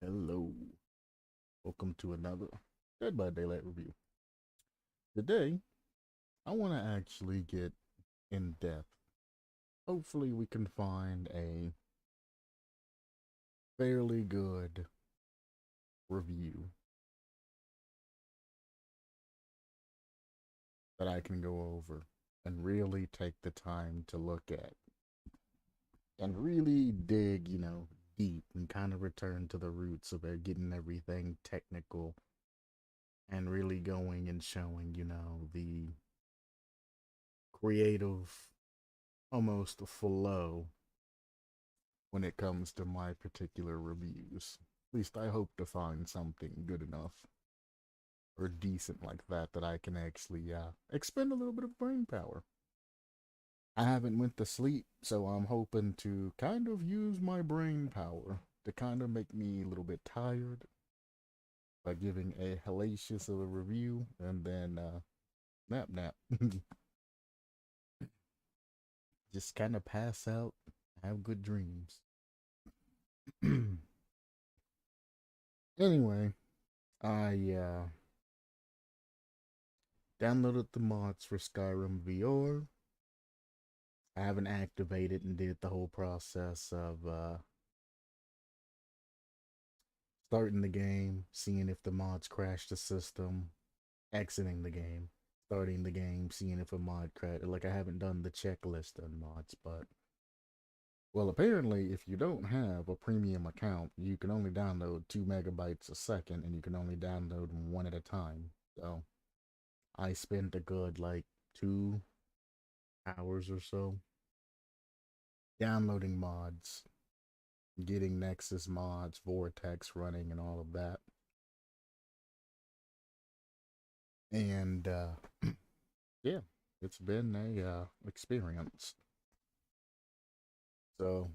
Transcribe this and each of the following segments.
Hello, welcome to another Dead by Daylight review. Today, I want to actually get in depth. Hopefully, we can find a fairly good review that I can go over and really take the time to look at and really dig, deep and kind of return to the roots of it, getting everything technical and really going and showing, the creative almost flow when it comes to my particular reviews. At least I hope to find something good enough or decent like that that I can actually expend a little bit of brain power. I haven't went to sleep, so I'm hoping to kind of use my brain power to kind of make me a little bit tired by giving a hellacious of a review and then nap. Just kind of pass out, have good dreams. Anyway, I downloaded the mods for Skyrim VR. I haven't activated and did the whole process of starting the game, seeing if the mods crash the system, exiting the game, starting the game, seeing if a mod crash. Like, I haven't done the checklist on mods, but well, apparently, if you don't have a premium account, you can only download 2 megabytes a second, and you can only download one at a time. So I spent a good like 2 hours or so downloading mods, getting Nexus mods, Vortex running, and all of that. And yeah, it's been a experience. So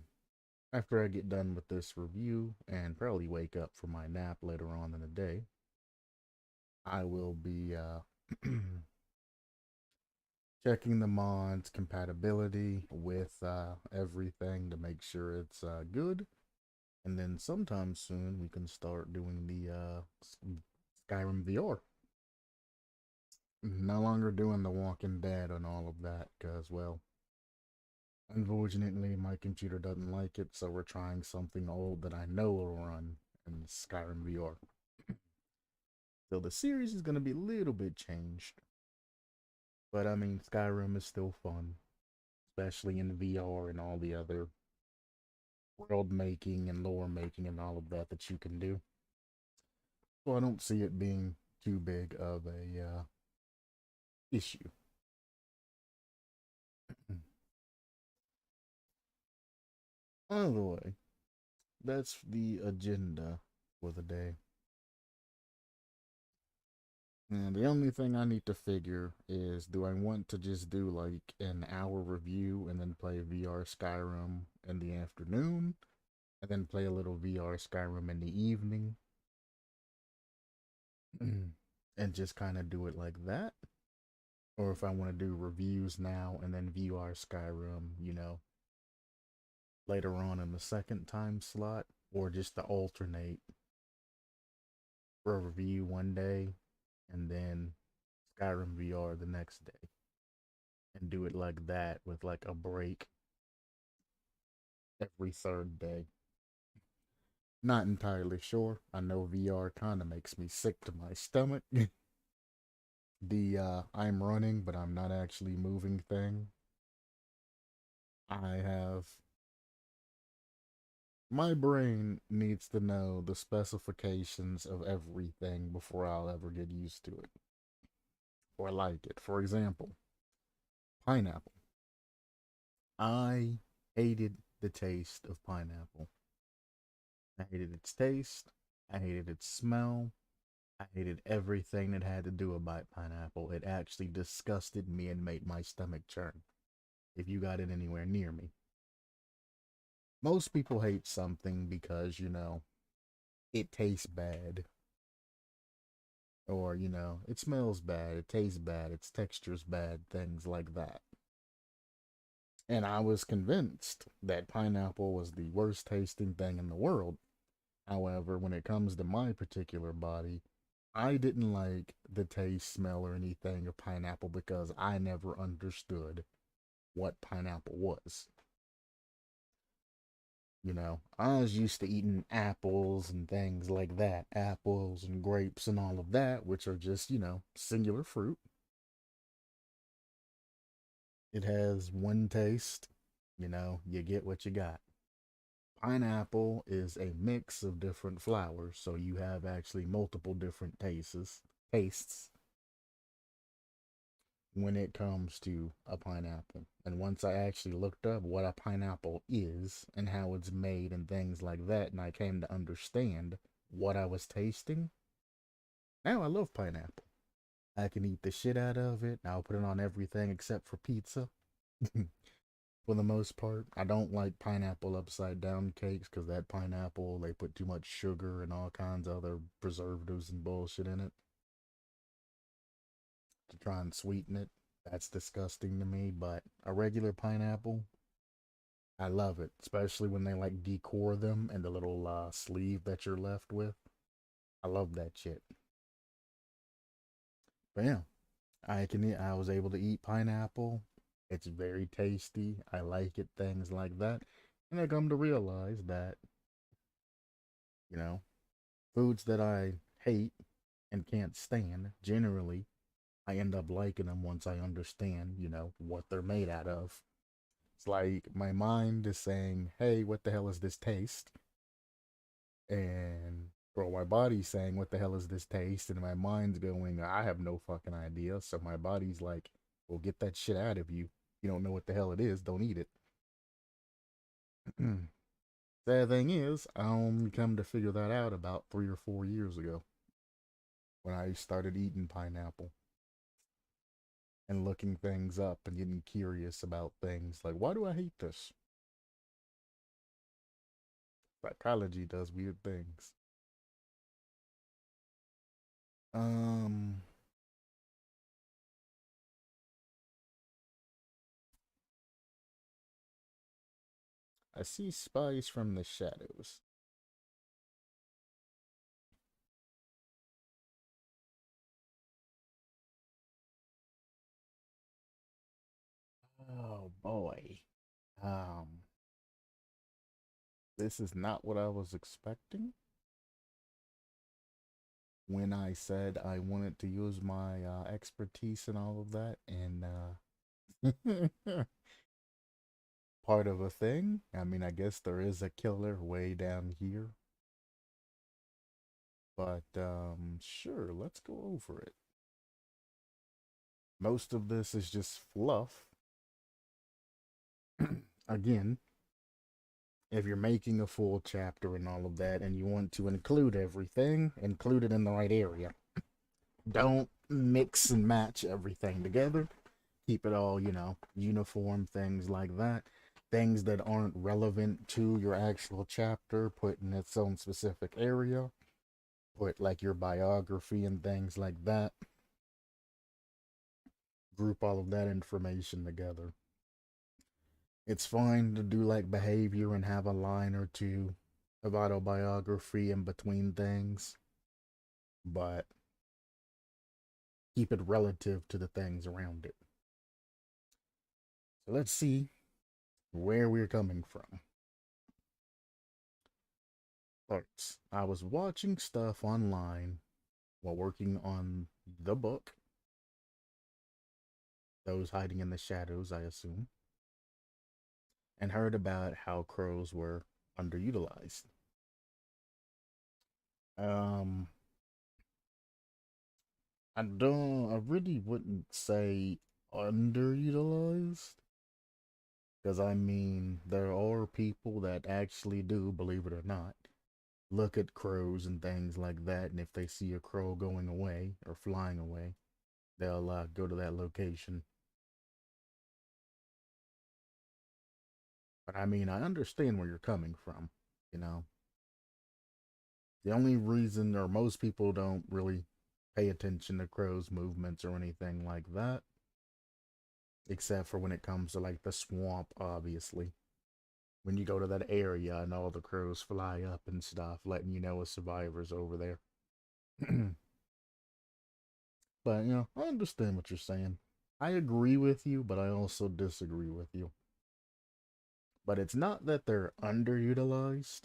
after I get done with this review and probably wake up from my nap later on in the day, I will be checking the mods compatibility with everything to make sure it's good. And then sometime soon we can start doing the Skyrim VR. No longer doing the Walking Dead and all of that because, well, unfortunately my computer doesn't like it, so we're trying something old that I know will run in Skyrim VR. So the series is going to be a little bit changed. But I mean, Skyrim is still fun, especially in VR and all the other world making and lore making and all of that that you can do. So I don't see it being too big of a issue. Either way, that's the agenda for the day. And the only thing I need to figure is, do I want to just do like an hour review and then play VR Skyrim in the afternoon and then play a little VR Skyrim in the evening and just kind of do it like that? Or if I want to do reviews now and then VR Skyrim, later on in the second time slot, or just to alternate for a review one day and then Skyrim VR the next day and do it like that with like a break every third day. Not entirely sure. I know VR kind of makes me sick to my stomach. The I'm running but I'm not actually moving thing. I have My brain needs to know the specifications of everything before I'll ever get used to it or like it. For example, pineapple. I hated the taste of pineapple. I hated its taste. I hated its smell. I hated everything that had to do about pineapple. It actually disgusted me and made my stomach churn if you got it anywhere near me. Most people hate something because, it tastes bad. Or, it smells bad, it tastes bad, its texture's bad, things like that. And I was convinced that pineapple was the worst tasting thing in the world However, when it comes to my particular body, I didn't like the taste, smell, or anything of pineapple because I never understood what pineapple was. I was used to eating apples and things like that, apples and grapes and all of that, which are just, singular fruit. It has one taste, you get what you got. Pineapple is a mix of different flowers, so you have actually multiple different tastes when it comes to a pineapple. And once I actually looked up what a pineapple is and how it's made and things like that, and I came to understand what I was tasting, now I love pineapple. I can eat the shit out of it. I'll put it on everything except for pizza. For the most part, I don't like pineapple upside down cakes because that pineapple, they put too much sugar and all kinds of other preservatives and bullshit in it to try and sweeten it. That's disgusting to me, but a regular pineapple, I love it, especially when they like decor them and the little sleeve that you're left with. I love that shit. But yeah, I was able to eat pineapple. It's very tasty. I like it, things like that. And I come to realize that, you know, foods that I hate and can't stand, generally, I end up liking them once I understand, what they're made out of. It's like my mind is saying, hey, what the hell is this taste? And or my body's saying, what the hell is this taste? And my mind's going, I have no fucking idea. So my body's like, well, get that shit out of you. You don't know what the hell it is. Don't eat it. Sad thing is, I only come to figure that out about 3 or 4 years ago when I started eating pineapple and looking things up and getting curious about things. Like, why do I hate this? Psychology does weird things. Um, I see spies from the shadows. Oh boy. Um, this is not what I was expecting when I said I wanted to use my expertise and all of that and part of a thing. I mean, I guess there is a killer way down here, but sure, let's go over it. Most of this is just fluff. Again, if you're making a full chapter and all of that and you want to include everything, include it in the right area. Don't mix and match everything together. Keep it all, uniform, things like that. Things that aren't relevant to your actual chapter, put in its own specific area. Put like your biography and things like that. Group all of that information together. It's fine to do like behavior and have a line or two of autobiography in between things, but keep it relative to the things around it. So let's see where we're coming from. First, I was watching stuff online while working on the book. Those hiding in the shadows, I assume, and heard about how crows were underutilized. Um, I really wouldn't say underutilized. Because I mean, there are people that actually do, believe it or not, look at crows and things like that. And if they see a crow going away or flying away, they'll go to that location. But I mean, I understand where you're coming from. You know, the only reason, or most people don't really pay attention to crows' movements or anything like that, except for when it comes to like the swamp, obviously. when you go to that area and all the crows fly up and stuff, letting you know a survivor's over there. But, I understand what you're saying. I agree with you, but I also disagree with you. But it's not that they're underutilized,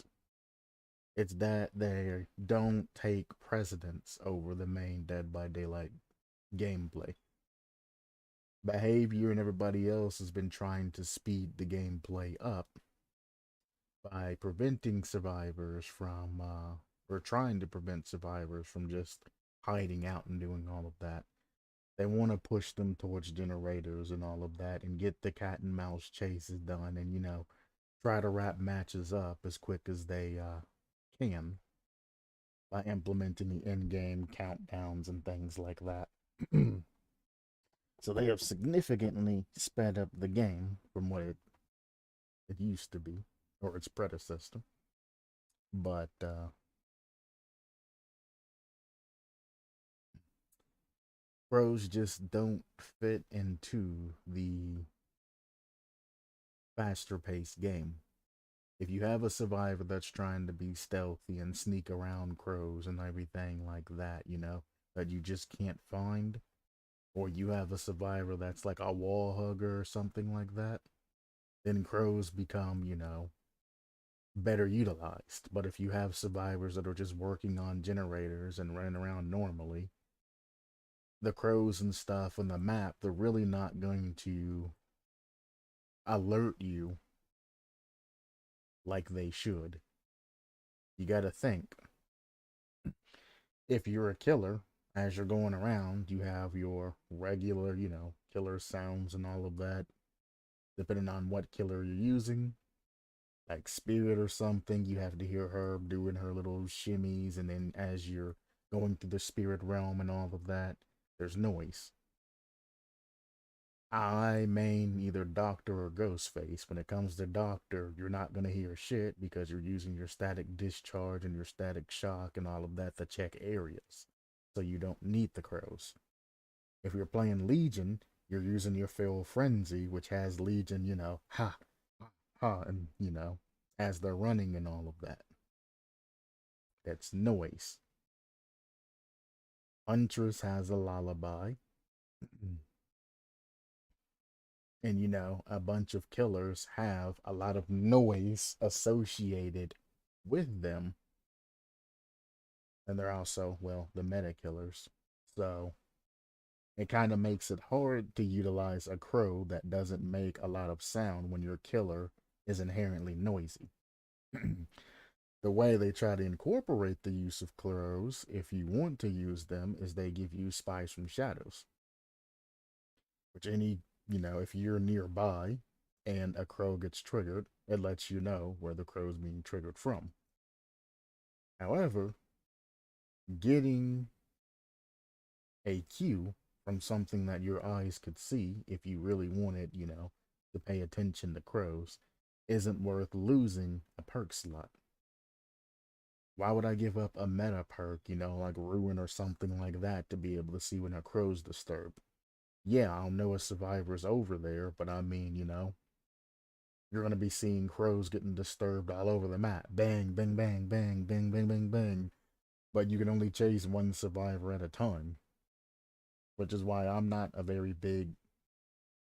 it's that they don't take precedence over the main Dead by Daylight gameplay. Behavior and everybody else has been trying to speed the gameplay up by preventing survivors from, or trying to prevent survivors from just hiding out and doing all of that. They want to push them towards generators and all of that and get the cat and mouse chases done and, try to wrap matches up as quick as they can by implementing the in-game countdowns and things like that. So they have significantly sped up the game from what it used to be, or its predecessor. But pros just don't fit into the faster paced game. If you have a survivor that's trying to be stealthy and sneak around crows and everything like that, that you just can't find, or you have a survivor that's like a wall hugger or something like that, then crows become, better utilized. But if you have survivors that are just working on generators and running around normally, the crows and stuff on the map, they're really not going to alert you like they should. You gotta think. If you're a killer, as you're going around, you have your regular, killer sounds and all of that, depending on what killer you're using. Like Spirit or something, you have to hear her doing her little shimmies, and then as you're going through the spirit realm and all of that, there's noise. I main either Doctor or Ghostface. When it comes to Doctor, you're not going to hear shit because you're using your static discharge and your static shock and all of that to check areas. So you don't need the crows. If you're playing Legion, you're using your Feral Frenzy, which has Legion, ha, ha, and, as they're running and all of that. That's noise. Huntress has a lullaby. And a bunch of killers have a lot of noise associated with them. And they're also, well, the meta killers. So it kind of makes it hard to utilize a crow that doesn't make a lot of sound when your killer is inherently noisy. The way they try to incorporate the use of crows, if you want to use them, is they give you spies from shadows. Which if you're nearby and a crow gets triggered, it lets you know where the crow is being triggered from. However, getting a cue from something that your eyes could see, if you really wanted, to pay attention to crows, isn't worth losing a perk slot. Why would I give up a meta perk, like Ruin or something like that, to be able to see when a crow's disturbed? Yeah, I'll know a survivor's over there, but I mean, you're going to be seeing crows getting disturbed all over the map. Bang, bang, bang, bang, bang, bang, bang, bang. But you can only chase one survivor at a time. Which is why I'm not a very big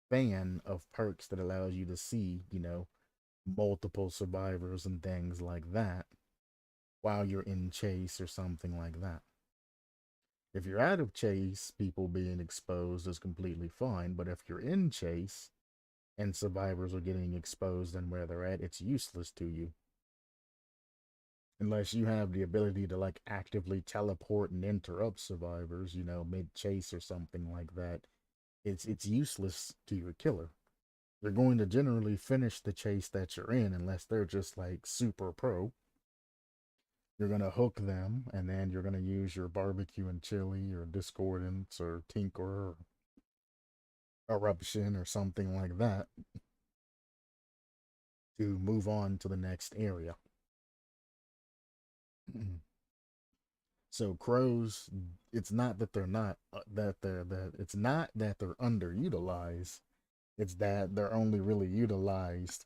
fan of perks that allows you to see, multiple survivors and things like that while you're in chase or something like that. If you're out of chase, people being exposed is completely fine, but if you're in chase and survivors are getting exposed and where they're at, it's useless to you. Unless you have the ability to like actively teleport and interrupt survivors, mid chase or something like that, it's useless to your killer. You're going to generally finish the chase that you're in unless they're just like super pro. You're going to hook them, and then you're going to use your barbecue and chili or discordance or tinker or eruption or something like that to move on to the next area. So crows, it's not that they're not it's not that they're underutilized. It's that they're only really utilized,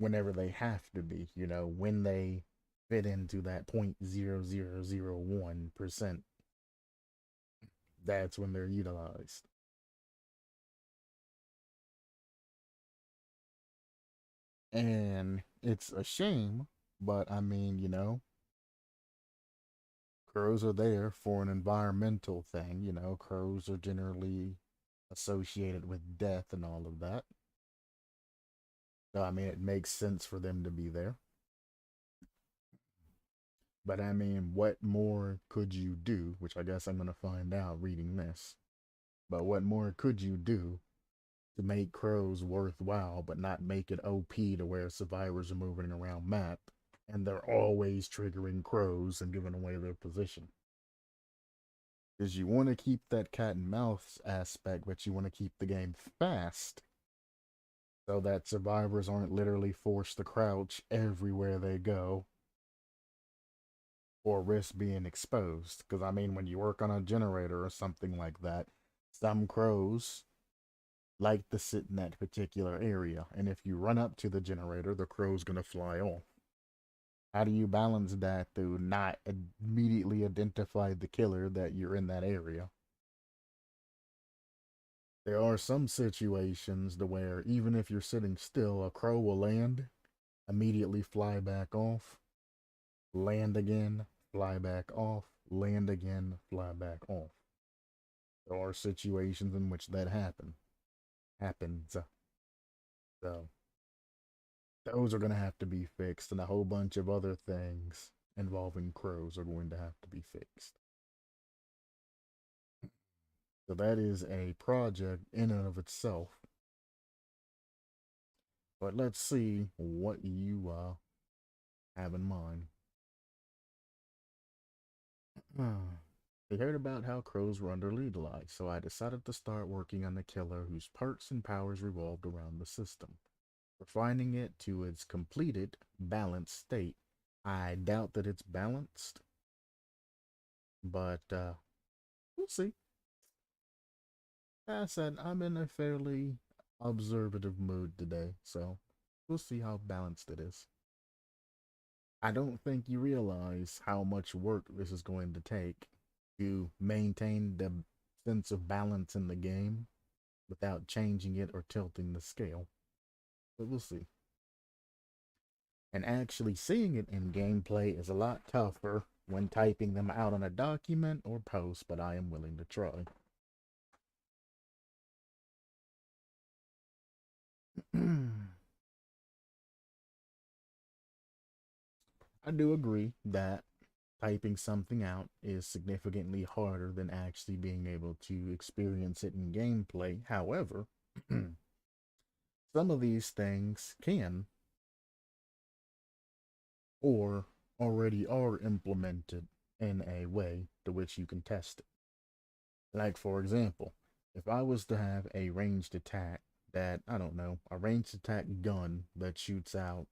whenever they have to be, you know, when they fit into that 0.0001%, that's when they're utilized. And it's a shame, but I mean, you know, crows are there for an environmental thing. You know, crows are generally associated with death and all of that. So, I mean, it makes sense for them to be there. But I mean, what more could you do? Which I guess I'm going to find out reading this. But what more could you do to make crows worthwhile, but not make it OP to where survivors are moving around map and they're always triggering crows and giving away their position? Because you want to keep that cat and mouse aspect, but you want to keep the game fast so that survivors aren't literally forced to crouch everywhere they go or risk being exposed. Because I mean, when you work on a generator or something like that, some crows like to sit in that particular area, and if you run up to the generator, the crow's gonna fly off. How do you balance that to not immediately identify the killer that you're in that area? There are some situations to where even if you're sitting still, a crow will land, immediately fly back off, land again, fly back off, land again, fly back off. There are situations in which that happens. So those are going to have to be fixed, and a whole bunch of other things involving crows are going to have to be fixed. So that is a project in and of itself. But let's see what you have in mind. I heard about how crows were underutilized, so I decided to start working on a killer whose perks and powers revolved around the system, refining it to its completed, balanced state. I doubt that it's balanced, but we'll see. As I said, I'm in a fairly observative mood today, so we'll see how balanced it is. I don't think you realize how much work this is going to take to maintain the sense of balance in the game without changing it or tilting the scale. But we'll see. And actually seeing it in gameplay is a lot tougher when typing them out on a document or post, but I am willing to try. I do agree that typing something out is significantly harder than actually being able to experience it in gameplay. However, some of these things can or already are implemented in a way to which you can test it. Like, for example, if I was to have a ranged attack that, I don't know, a ranged attack gun that shoots out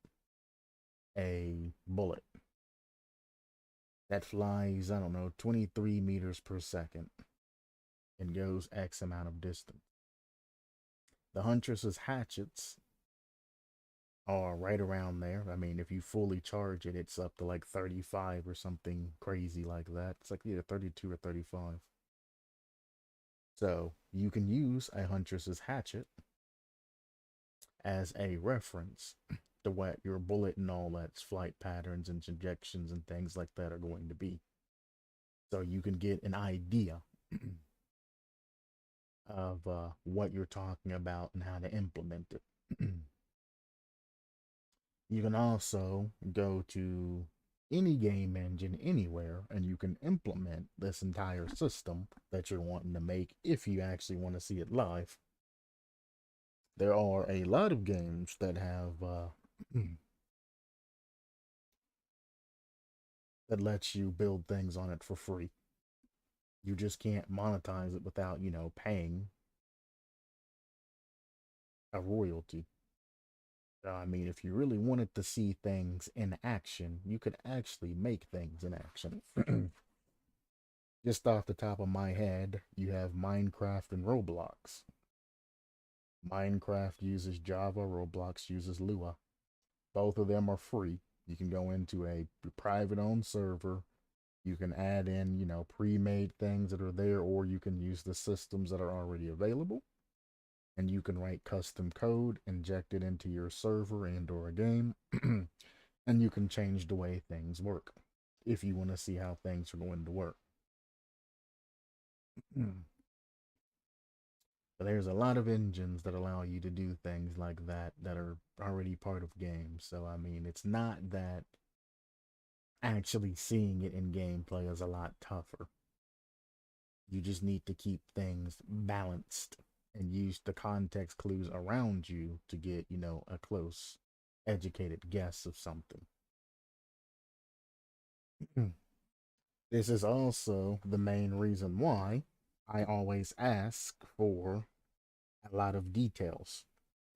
a bullet that flies, I don't know, 23 meters per second and goes X amount of distance. The Huntress's hatchets are right around there. I mean, if you fully charge it, it's up to like 35 or something crazy like that. It's like either 32 or 35. So you can use a Huntress's hatchet as a reference to what your bullet and all that's flight patterns and trajections and things like that are going to be. So you can get an idea of what you're talking about and how to implement it. You can also go to any game engine anywhere and you can implement this entire system that you're wanting to make if you actually want to see it live. There are a lot of games that have that lets you build things on it for free. You just can't monetize it without, you know, paying a royalty. I mean, if you really wanted to see things in action, you could actually make things in action. Just off the top of my head, you have Minecraft and Roblox. Minecraft uses Java, Roblox uses Lua. Both of them are free. You can go into a private owned server. You can add in, pre-made things that are there, or you can use the systems that are already available. And you can write custom code, inject it into your server and or a game, and you can change the way things work if you want to see how things are going to work. But there's a lot of engines that allow you to do things like that that are already part of games. So I mean, it's not that actually seeing it in gameplay is a lot tougher. You just need to keep things balanced and use the context clues around you to get, a close, educated guess of something. This is also the main reason why I always ask for a lot of details.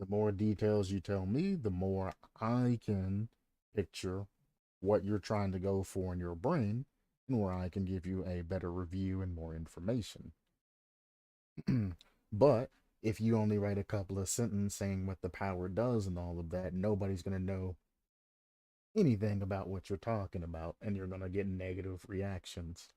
The more details you tell me, the more I can picture what you're trying to go for in your brain, and where I can give you a better review and more information. But if you only write a couple of sentences saying what the power does and all of that, nobody's going to know anything about what you're talking about, and you're going to get negative reactions.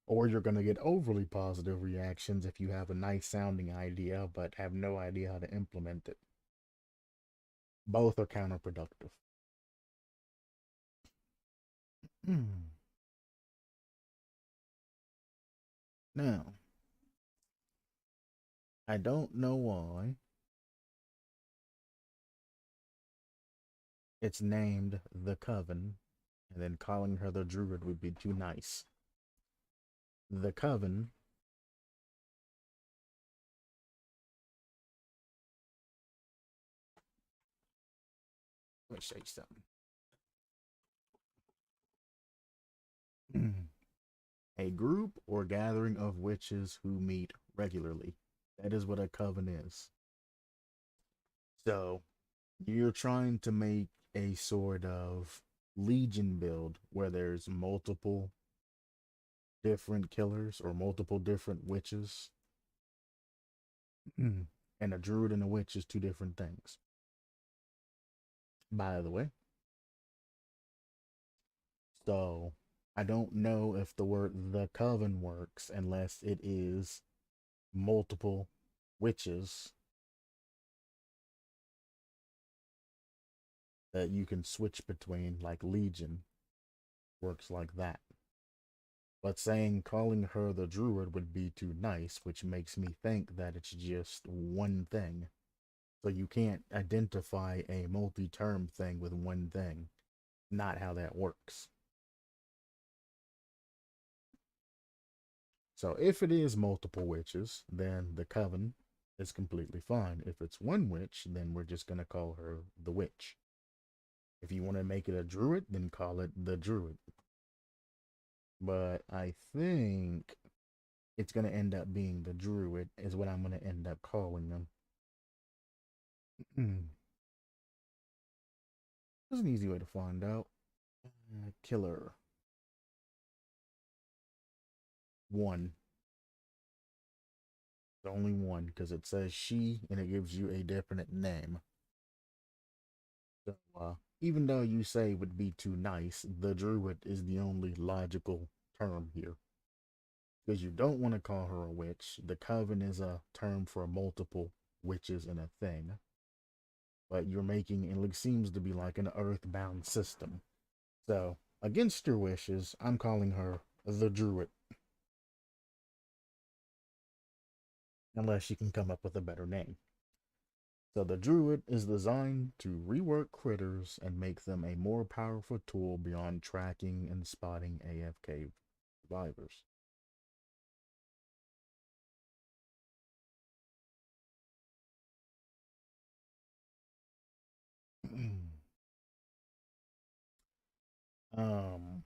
Or you're going to get overly positive reactions if you have a nice sounding idea but have no idea how to implement it. Both are counterproductive. Now, I don't know why it's named the Coven, and then calling her the Druid would be too nice. The Coven let me show you something. A group or gathering of witches who meet regularly. That is what a coven is. So you're trying to make a sort of legion build where there's multiple different killers or multiple different witches. And a druid and a witch is two different things. By the way. So I don't know if the word the coven works unless it is multiple witches that you can switch between, like Legion works like that. But calling her the druid would be too nice, which makes me think that it's just one thing. So you can't identify a multi term thing with one thing. Not how that works. So if it is multiple witches, then the coven is completely fine. If it's one witch, then we're just going to call her the witch. If you want to make it a druid, then call it the druid. But I think it's going to end up being the druid, is what I'm going to end up calling them. There's an easy way to find out. Killer. One. It's only one because it says she and it gives you a definite name. So, even though you say would be too nice, the druid is the only logical term here. Because you don't want to call her a witch. The coven is a term for multiple witches in a thing. But you're making it seems to be like an earthbound system. So, against your wishes, I'm calling her the druid. Unless you can come up with a better name. So the druid is designed to rework critters and make them a more powerful tool beyond tracking and spotting AFK survivors. um,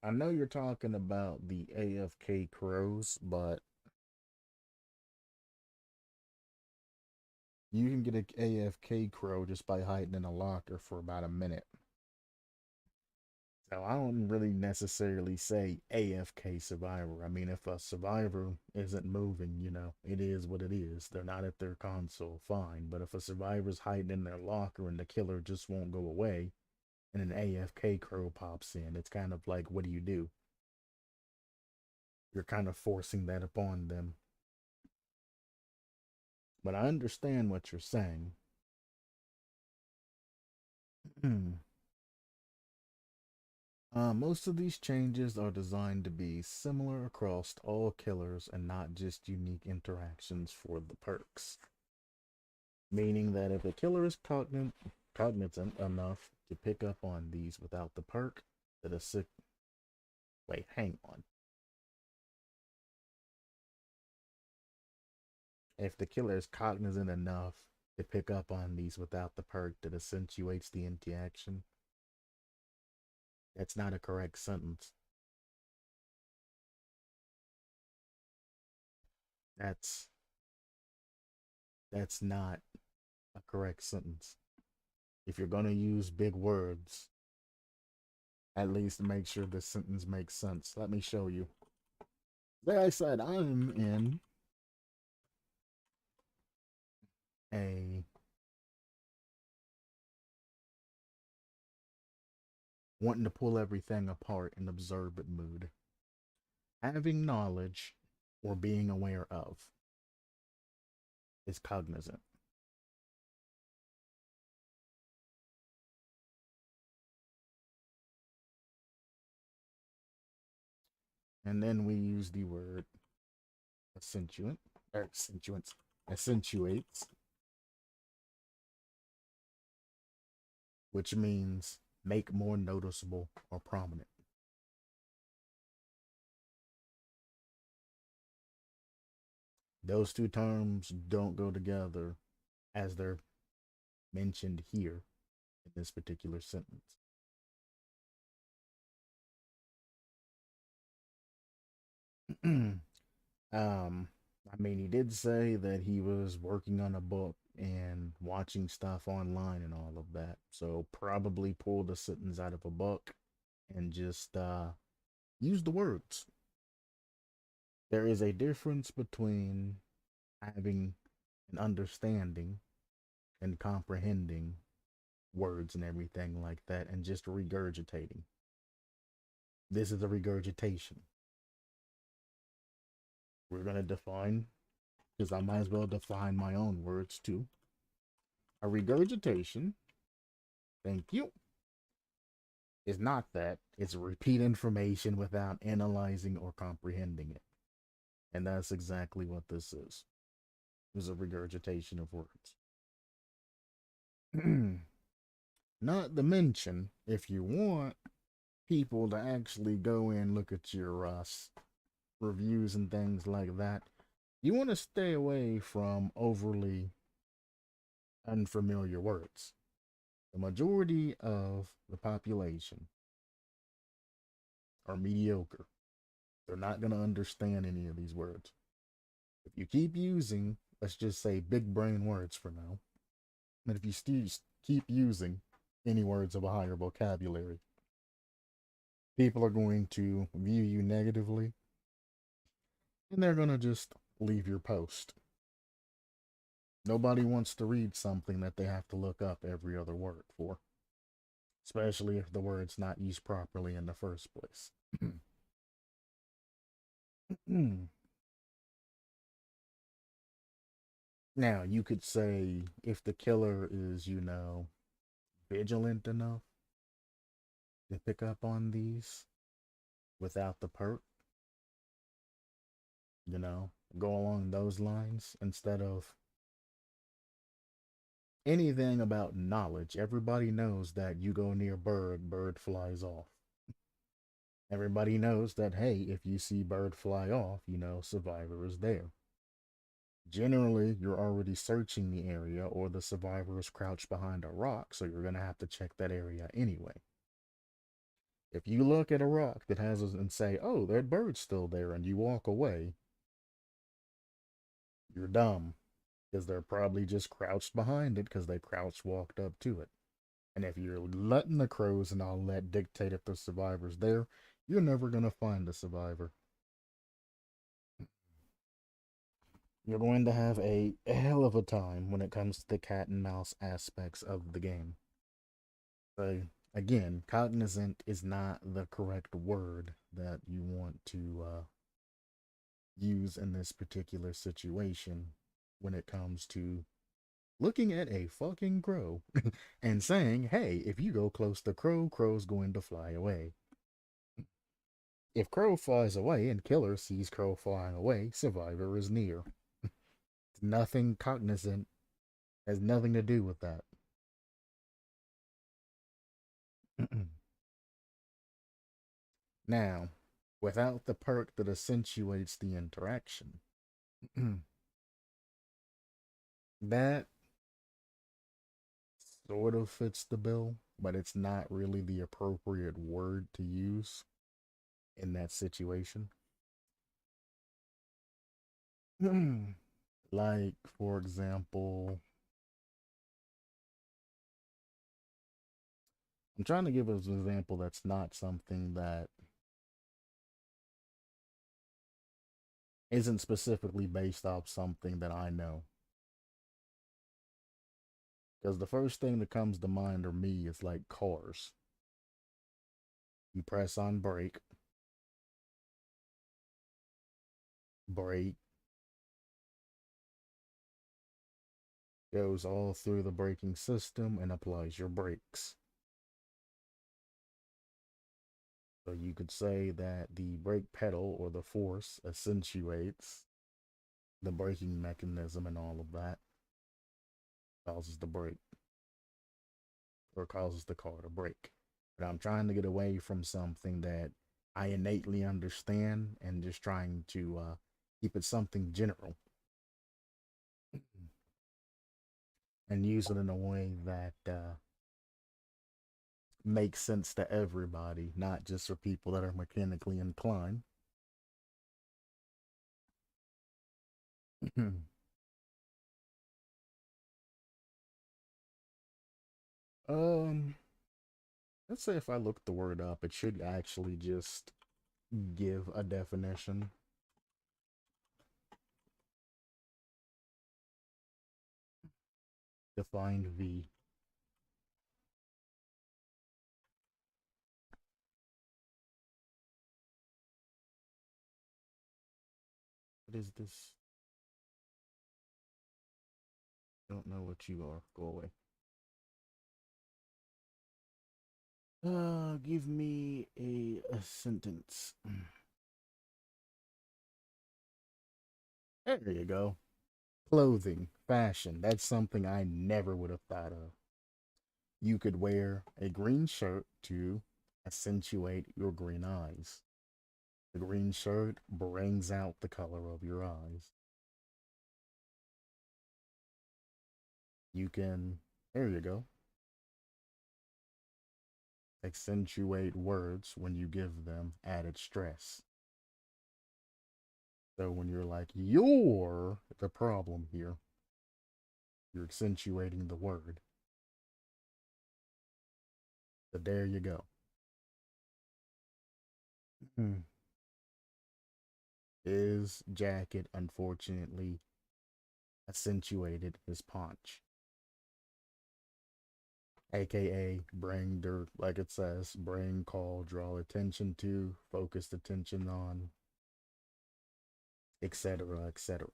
I know you're talking about the AFK crows, but you can get an AFK crow just by hiding in a locker for about a minute. So I don't really necessarily say AFK survivor. I mean, if a survivor isn't moving, it is what it is. They're not at their console, fine. But if a survivor's hiding in their locker and the killer just won't go away, and an AFK crow pops in, it's kind of like, what do you do? You're kind of forcing that upon them. But I understand what you're saying. Most of these changes are designed to be similar across all killers and not just unique interactions for the perks. Meaning that if a killer is cognizant enough to pick up on these without the perk, that a sick. Wait, hang on. If the killer is cognizant enough to pick up on these without the perk that accentuates the interaction, that's not a correct sentence. That's that's not a correct sentence. If you're gonna use big words, at least make sure the sentence makes sense. Let me show you. Like I said, I'm in a wanting to pull everything apart and observe it mood. Having knowledge or being aware of is cognizant. And then we use the word accentuate, or accentuates, which means make more noticeable or prominent. Those two terms don't go together as they're mentioned here in this particular sentence. I mean, he did say that he was working on a book and watching stuff online and all of that. So probably pulled a sentence out of a book and just use the words. There is a difference between having an understanding and comprehending words and everything like that and just regurgitating. This is a regurgitation. We're going to define, because I might as well define my own words too. A regurgitation, thank you, is not that. It's repeat information without analyzing or comprehending it. And that's exactly what this is. It's a regurgitation of words. Not to mention, if you want people to actually go and look at your reviews and things like that, you want to stay away from overly unfamiliar words. The majority of the population are mediocre. They're not going to understand any of these words. If you keep using, let's just say, big brain words for now, and if you still keep using any words of a higher vocabulary, people are going to view you negatively and they're going to just leave your post. Nobody wants to read something that they have to look up every other word for, especially if the word's not used properly in the first place. Now, you could say if the killer is, vigilant enough to pick up on these without the perk, go along those lines instead of anything about knowledge. Everybody knows that you go near bird flies off. Everybody knows that, hey, if you see bird fly off, survivor is there. Generally, you're already searching the area or the survivor is crouched behind a rock, so you're going to have to check that area anyway. If you look at a rock that has and say, oh, that bird's still there, and you walk away, you're dumb because they're probably just crouched behind it because they crouched walked up to it. And if you're letting the crows and all that dictate if the survivor's there, you're never going to find a survivor. You're going to have a hell of a time when it comes to the cat and mouse aspects of the game. So, again, cognizant is not the correct word that you want to use in this particular situation when it comes to looking at a fucking crow and saying, hey, if you go close to crow, crow's going to fly away. If crow flies away and killer sees crow flying away, survivor is near. Nothing cognizant has nothing to do with that. Now, without the perk that accentuates the interaction, that sort of fits the bill, but it's not really the appropriate word to use in that situation. Like, for example, I'm trying to give us an example that's not something that isn't specifically based off something that I know. Because the first thing that comes to mind or me is like cars. You press on brake, brake goes all through the braking system and applies your brakes. So you could say that the brake pedal or the force accentuates the braking mechanism and all of that, causes the brake or causes the car to brake. But I'm trying to get away from something that I innately understand and just trying to keep it something general and use it in a way that makes sense to everybody, not just for people that are mechanically inclined. um, let's say if I look the word up, it should actually just give a definition. Defined V. What is this? Don't know what you are. Go away. Give me a sentence. There you go. Clothing, fashion. That's something I never would have thought of. You could wear a green shirt to accentuate your green eyes. The green shirt brings out the color of your eyes. You can, there you go, accentuate words when you give them added stress. So when you're like, you're the problem here, you're accentuating the word. So there you go. His jacket, unfortunately, accentuated his paunch. AKA bring dirt, like it says, bring, call, draw attention to, focused attention on, etc., etc.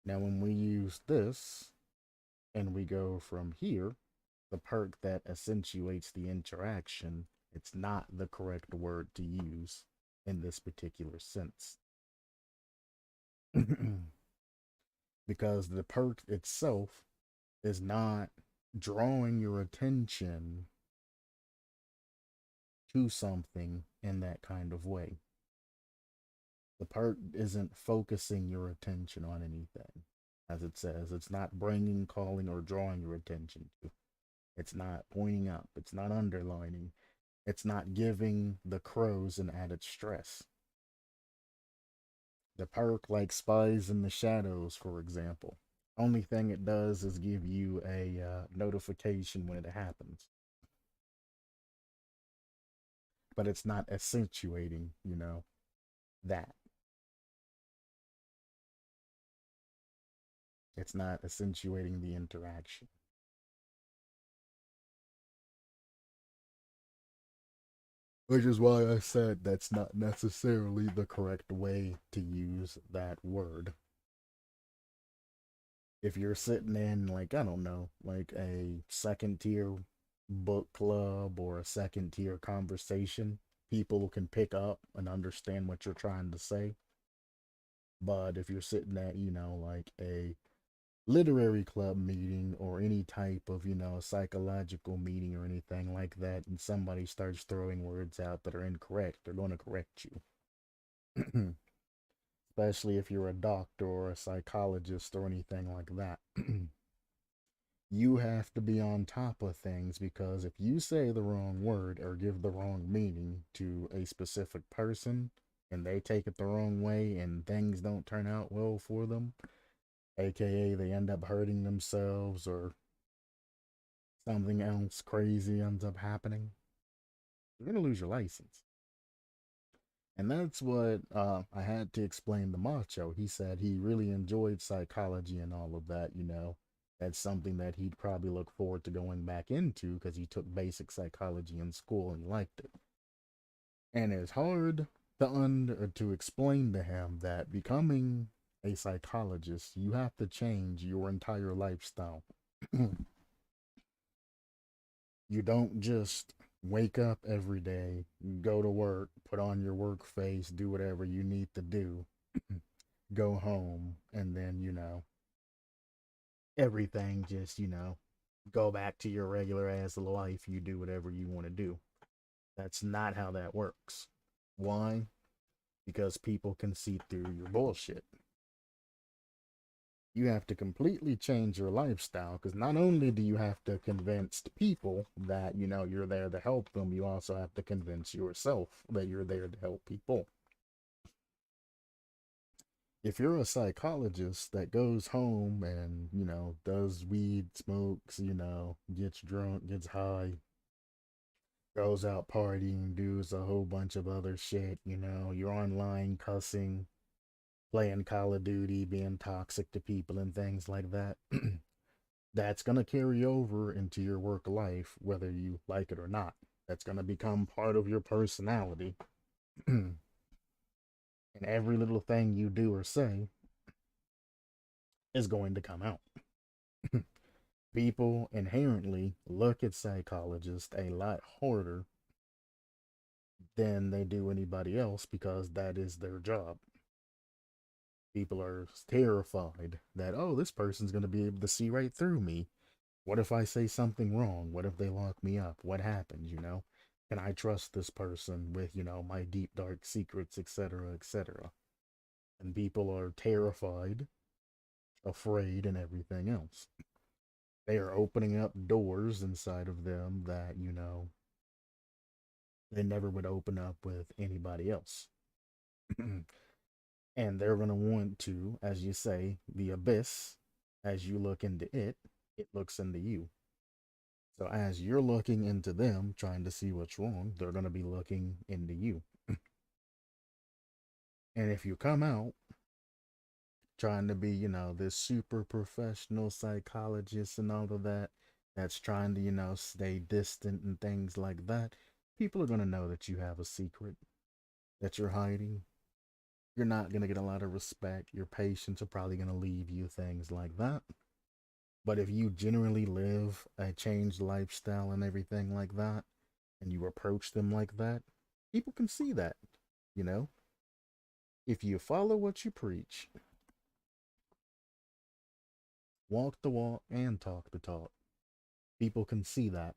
Now, when we use this and we go from here, the perk that accentuates the interaction, it's not the correct word to use in this particular sense. Because the perk itself is not drawing your attention to something in that kind of way. The perk isn't focusing your attention on anything. As it says, it's not bringing, calling, or drawing your attention to. It's not pointing up. It's not underlining. It's not giving the crows an added stress. The perk like spies in the shadows, for example. Only thing it does is give you a notification when it happens, but it's not accentuating, that. It's not accentuating the interaction. Which is why I said that's not necessarily the correct way to use that word. If you're sitting in, like, I don't know, like a second tier book club or a second tier conversation, people can pick up and understand what you're trying to say. But if you're sitting at, like a literary club meeting or any type of, psychological meeting or anything like that, and somebody starts throwing words out that are incorrect, they're going to correct you. Especially if you're a doctor or a psychologist or anything like that. You have to be on top of things because if you say the wrong word or give the wrong meaning to a specific person and they take it the wrong way and things don't turn out well for them, aka they end up hurting themselves or something else crazy ends up happening, you're going to lose your license. And that's what I had to explain to Macho. He said he really enjoyed psychology and all of that, That's something that he'd probably look forward to going back into because he took basic psychology in school and he liked it. And it's hard to explain to him that becoming a psychologist, you have to change your entire lifestyle. You don't just wake up every day, go to work, put on your work face, do whatever you need to do, go home, and then, everything just, go back to your regular ass life. You do whatever you want to do. That's not how that works. Why? Because people can see through your bullshit. You have to completely change your lifestyle because not only do you have to convince people that you're there to help them, you also have to convince yourself that you're there to help people. If you're a psychologist that goes home and does weed, smokes, gets drunk, gets high, goes out partying, does a whole bunch of other shit, you're online cussing, playing Call of Duty, being toxic to people and things like that, that's going to carry over into your work life, whether you like it or not. That's going to become part of your personality. And every little thing you do or say is going to come out. People inherently look at psychologists a lot harder than they do anybody else because that is their job. People are terrified that, oh, this person's going to be able to see right through me. What if I say something wrong? What if they lock me up? What happens, Can I trust this person with, my deep, dark secrets, etc., etc.? And people are terrified, afraid, and everything else. They are opening up doors inside of them that, they never would open up with anybody else. And they're going to want to, as you say, the abyss, as you look into it, it looks into you. So as you're looking into them, trying to see what's wrong, they're going to be looking into you. And if you come out trying to be, this super professional psychologist and all of that, that's trying to, stay distant and things like that, people are going to know that you have a secret that you're hiding. You're not going to get a lot of respect. Your patients are probably going to leave you, things like that. But if you generally live a changed lifestyle and everything like that, and you approach them like that, people can see that, you know? If you follow what you preach, walk the walk and talk the talk, people can see that.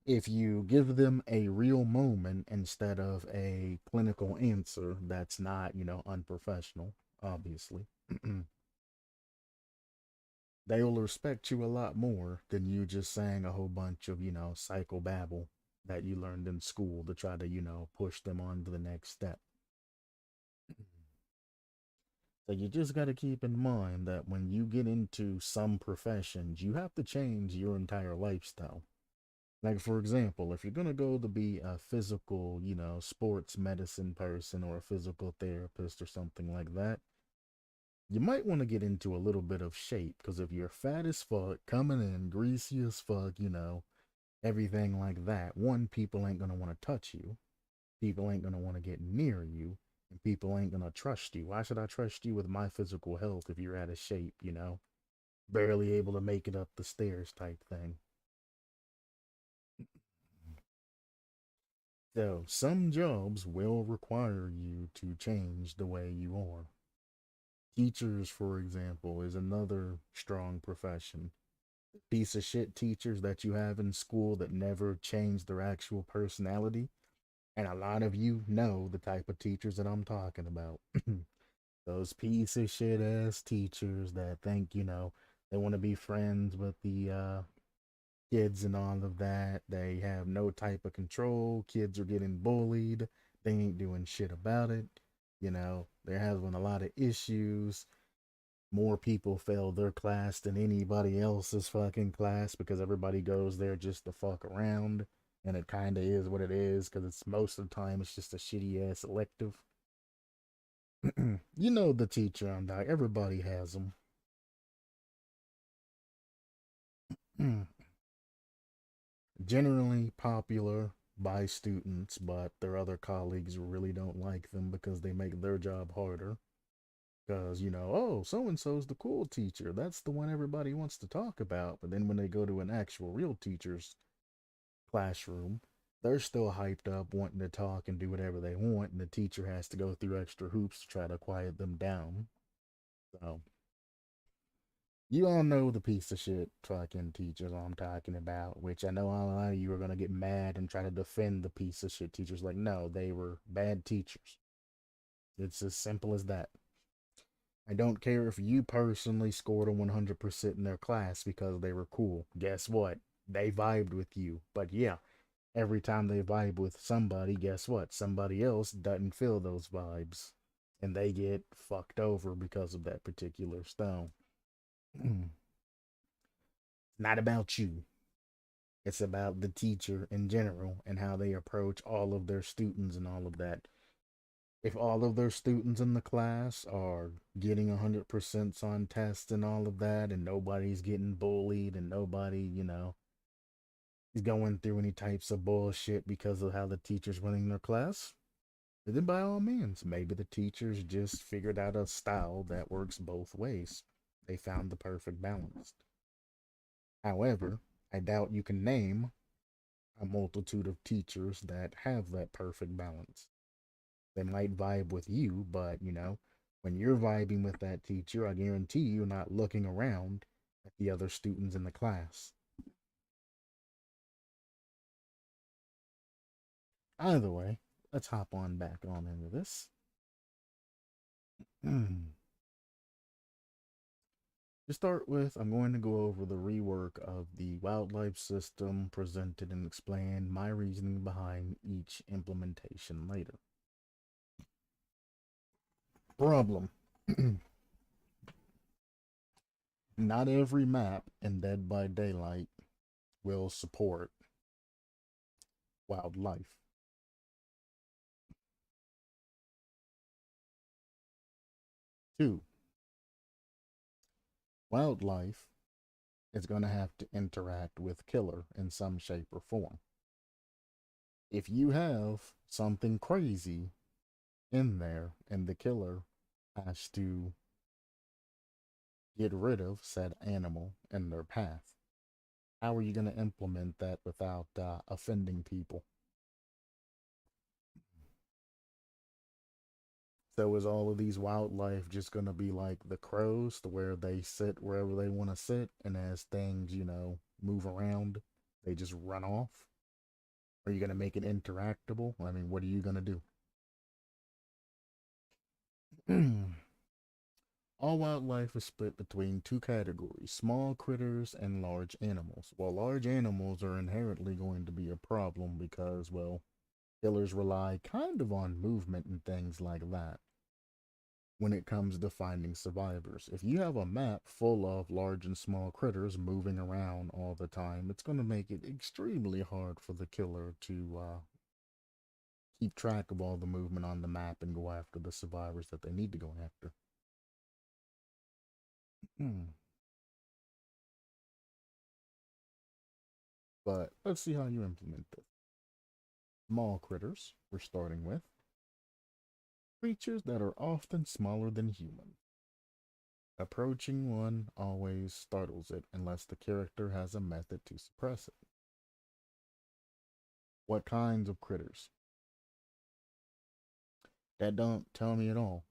If you give them a real moment instead of a clinical answer that's not, unprofessional, obviously, they will respect you a lot more than you just saying a whole bunch of, psychobabble that you learned in school to try to, push them on to the next step. So you just got to keep in mind that when you get into some professions, you have to change your entire lifestyle. Like, for example, if you're going to go to be a physical, sports medicine person or a physical therapist or something like that, you might want to get into a little bit of shape because if you're fat as fuck, coming in greasy as fuck, everything like that, one, people ain't going to want to touch you. People ain't going to want to get near you. And people ain't going to trust you. Why should I trust you with my physical health if you're out of shape, Barely able to make it up the stairs type thing. So, some jobs will require you to change the way you are. Teachers, for example, is another strong profession. Piece of shit teachers that you have in school that never change their actual personality. And a lot of you know the type of teachers that I'm talking about. Those piece of shit ass teachers that think, they want to be friends with the kids and all of that. They have no type of control. Kids are getting bullied. They ain't doing shit about it. They're having a lot of issues. More people fail their class than anybody else's fucking class because everybody goes there just to fuck around. And it kind of is what it is because it's most of the time it's just a shitty ass elective. You know the teacher I'm like, everybody has them. Generally popular by students, but their other colleagues really don't like them because they make their job harder. Because, oh, so and so's the cool teacher. That's the one everybody wants to talk about. But then when they go to an actual real teacher's classroom, they're still hyped up, wanting to talk and do whatever they want, and the teacher has to go through extra hoops to try to quiet them down. So, you all know the piece of shit fucking teachers I'm talking about, which I know a lot of you are going to get mad and try to defend the piece of shit teachers. Like, no, they were bad teachers. It's as simple as that. I don't care if you personally scored a 100% in their class because they were cool. Guess what? They vibed with you. But yeah, every time they vibe with somebody, guess what? Somebody else doesn't feel those vibes. And they get fucked over because of that particular stone. Not about you. It's about the teacher in general and how they approach all of their students and all of that. If all of their students in the class are getting 100% on tests and all of that, and nobody's getting bullied and nobody, is going through any types of bullshit because of how the teacher's running their class, then by all means, maybe the teachers just figured out a style that works both ways. They found the perfect balance. However, I doubt you can name a multitude of teachers that have that perfect balance. They might vibe with you, but when you're vibing with that teacher, I guarantee you're not looking around at the other students in the class. Either way, let's hop on back on into this. To start with, I'm going to go over the rework of the wildlife system presented and explain my reasoning behind each implementation later. Problem. Not every map in Dead by Daylight will support wildlife. 2, wildlife is going to have to interact with killer in some shape or form. If you have something crazy in there and the killer has to get rid of said animal in their path, how are you going to implement that without offending people? So is all of these wildlife just going to be like the crows to where they sit wherever they want to sit, and as things, move around, they just run off? Are you going to make it interactable? I mean, what are you going to do? All wildlife is split between two categories, small critters and large animals. Well, large animals are inherently going to be a problem because, well, killers rely kind of on movement and things like that. when it comes to finding survivors. If you have a map full of large and small critters moving around all the time, it's going to make it extremely hard for the killer to keep track of all the movement on the map and go after the survivors that they need to go after. But let's see how you implement this. Small critters, we're starting with. Creatures that are often smaller than human. Approaching one always startles it unless the character has a method to suppress it. What kinds of critters? That don't tell me at all.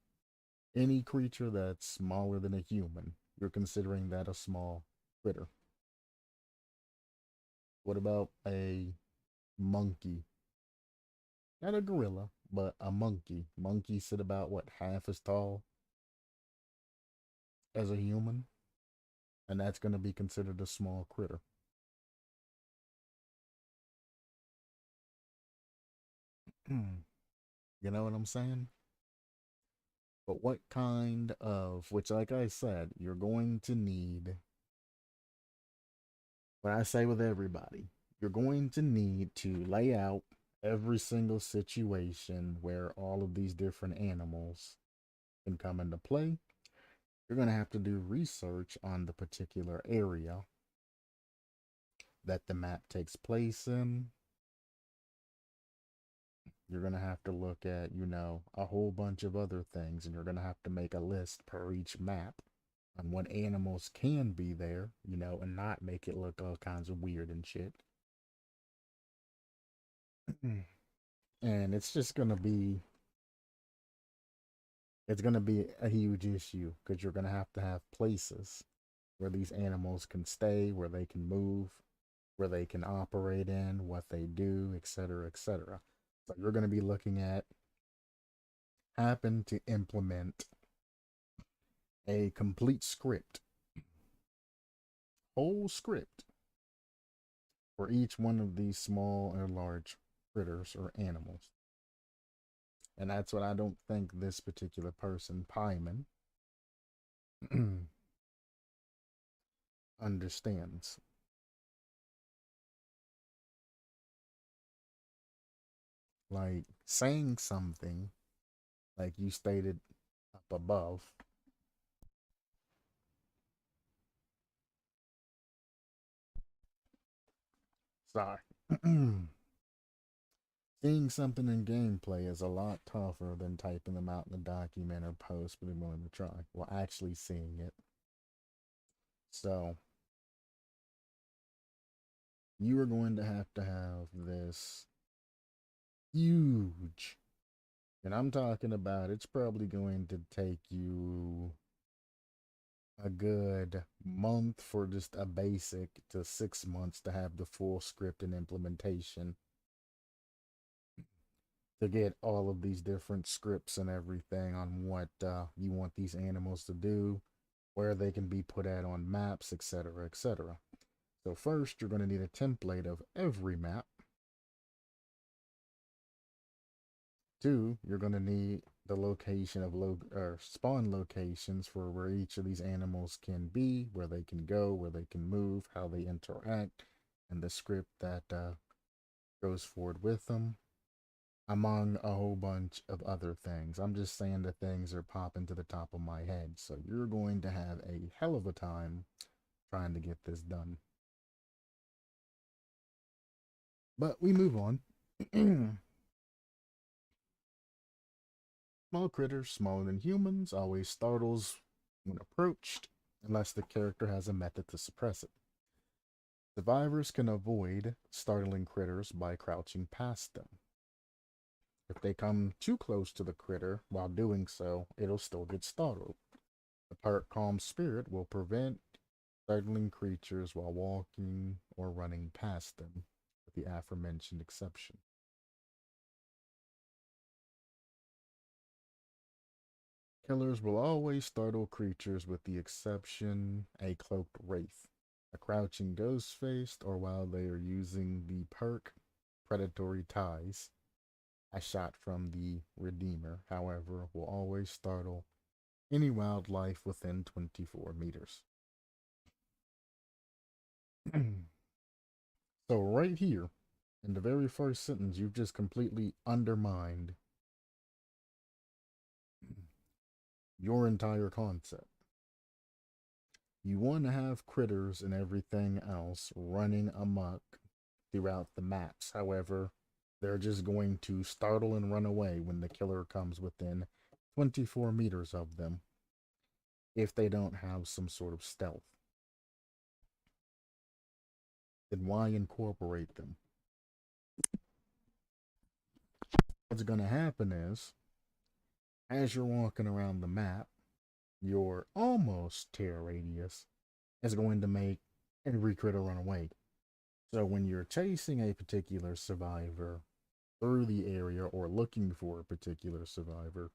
Any creature that's smaller than a human, you're considering that a small critter. What about a monkey? Not a gorilla, but a monkey. Monkeys sit about what, half as tall as a human? And that's going to be considered a small critter. You know what I'm saying? But what kind of, which, like I said, you're going to need, what I say with everybody, you're going to need to lay out every single situation where all of these different animals can come into play. You're going to have to do research on the particular area that the map takes place in. You're going to have to look at, a whole bunch of other things, and you're going to have to make a list per each map on what animals can be there, and not make it look all kinds of weird and shit. And it's going to be a huge issue because you're going to have places where these animals can stay, where they can move, where they can operate in, what they do, etc., etc. So you're going to be looking at happen to implement a complete script, whole script for each one of these small or large critters or animals. And that's what I don't think this particular person, Pyman, understands. Like saying something, like you stated up above, sorry. Seeing something in gameplay is a lot tougher than typing them out in a document or post, but I'm willing to try. Well, actually seeing it. So, you are going to have this huge, and I'm talking about it's probably going to take you a good month for just a basic to 6 months to have the full script and implementation to get all of these different scripts and everything on what you want these animals to do, where they can be put at on maps, etc., etc. So first, you're going to need a template of every map. Two, you're going to need the location of spawn locations for where each of these animals can be, where they can go, where they can move, how they interact, and the script that goes forward with them, among a whole bunch of other things. I'm just saying the things are popping to the top of my head. So you're going to have a hell of a time trying to get this done. But we move on. Small critters, smaller than humans, always startles when approached, unless the character has a method to suppress it. Survivors can avoid startling critters by crouching past them. If they come too close to the critter while doing so, it'll still get startled. The perk Calm Spirit will prevent startling creatures while walking or running past them, with the aforementioned exception. Killers will always startle creatures with the exception a cloaked wraith, a crouching ghost faced, or while they are using the perk Predatory Ties. A shot from the Redeemer, however, will always startle any wildlife within 24 meters. So, right here, in the very first sentence, you've just completely undermined your entire concept. You want to have critters and everything else running amok throughout the maps. However, they're just going to startle and run away when the killer comes within 24 meters of them if they don't have some sort of stealth. Then why incorporate them? What's going to happen is, as you're walking around the map, your almost tear radius is going to make every critter run away. So when you're chasing a particular survivor through the area or looking for a particular survivor,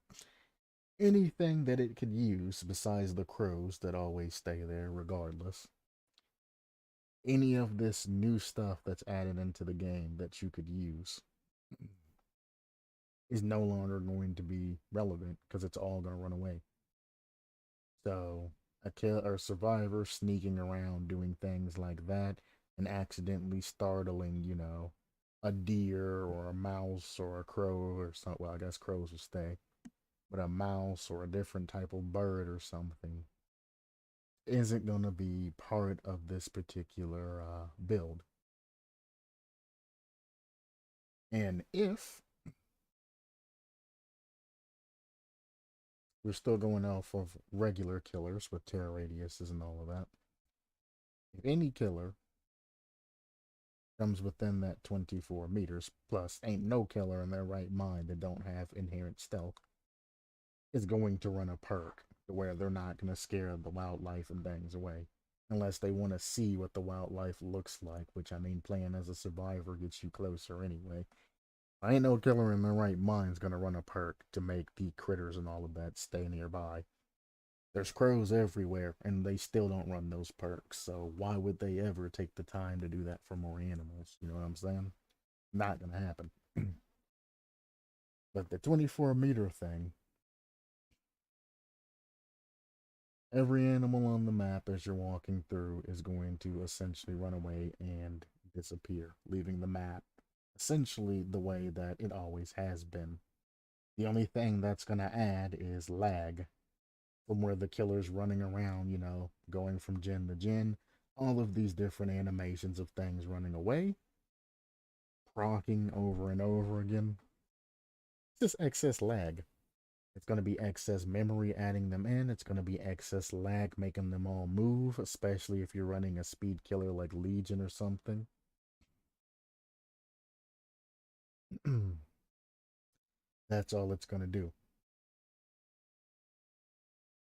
anything that it could use besides the crows that always stay there regardless, any of this new stuff that's added into the game that you could use is no longer going to be relevant because it's all going to run away. So a kill or survivor sneaking around doing things like that and accidentally startling, a deer or a mouse or a crow or something. Well, I guess crows will stay, but a mouse or a different type of bird or something isn't going to be part of this particular build. And if we're still going off of regular killers with tear radiuses and all of that, if any killer comes within that 24 meters, plus ain't no killer in their right mind that don't have inherent stealth, is going to run a perk to where they're not going to scare the wildlife and things away. Unless they want to see what the wildlife looks like, which I mean, playing as a survivor gets you closer anyway. I ain't no killer in their right mind's going to run a perk to make the critters and all of that stay nearby. There's crows everywhere, and they still don't run those perks, so why would they ever take the time to do that for more animals? You know what I'm saying? Not gonna happen. But the 24-meter thing, every animal on the map as you're walking through is going to essentially run away and disappear, leaving the map essentially the way that it always has been. The only thing that's gonna add is lag from where the killer's running around, going from gen to gen. All of these different animations of things running away, procking over and over again. It's just excess lag. It's going to be excess memory adding them in. It's going to be excess lag making them all move, especially if you're running a speed killer like Legion or something. That's all it's going to do.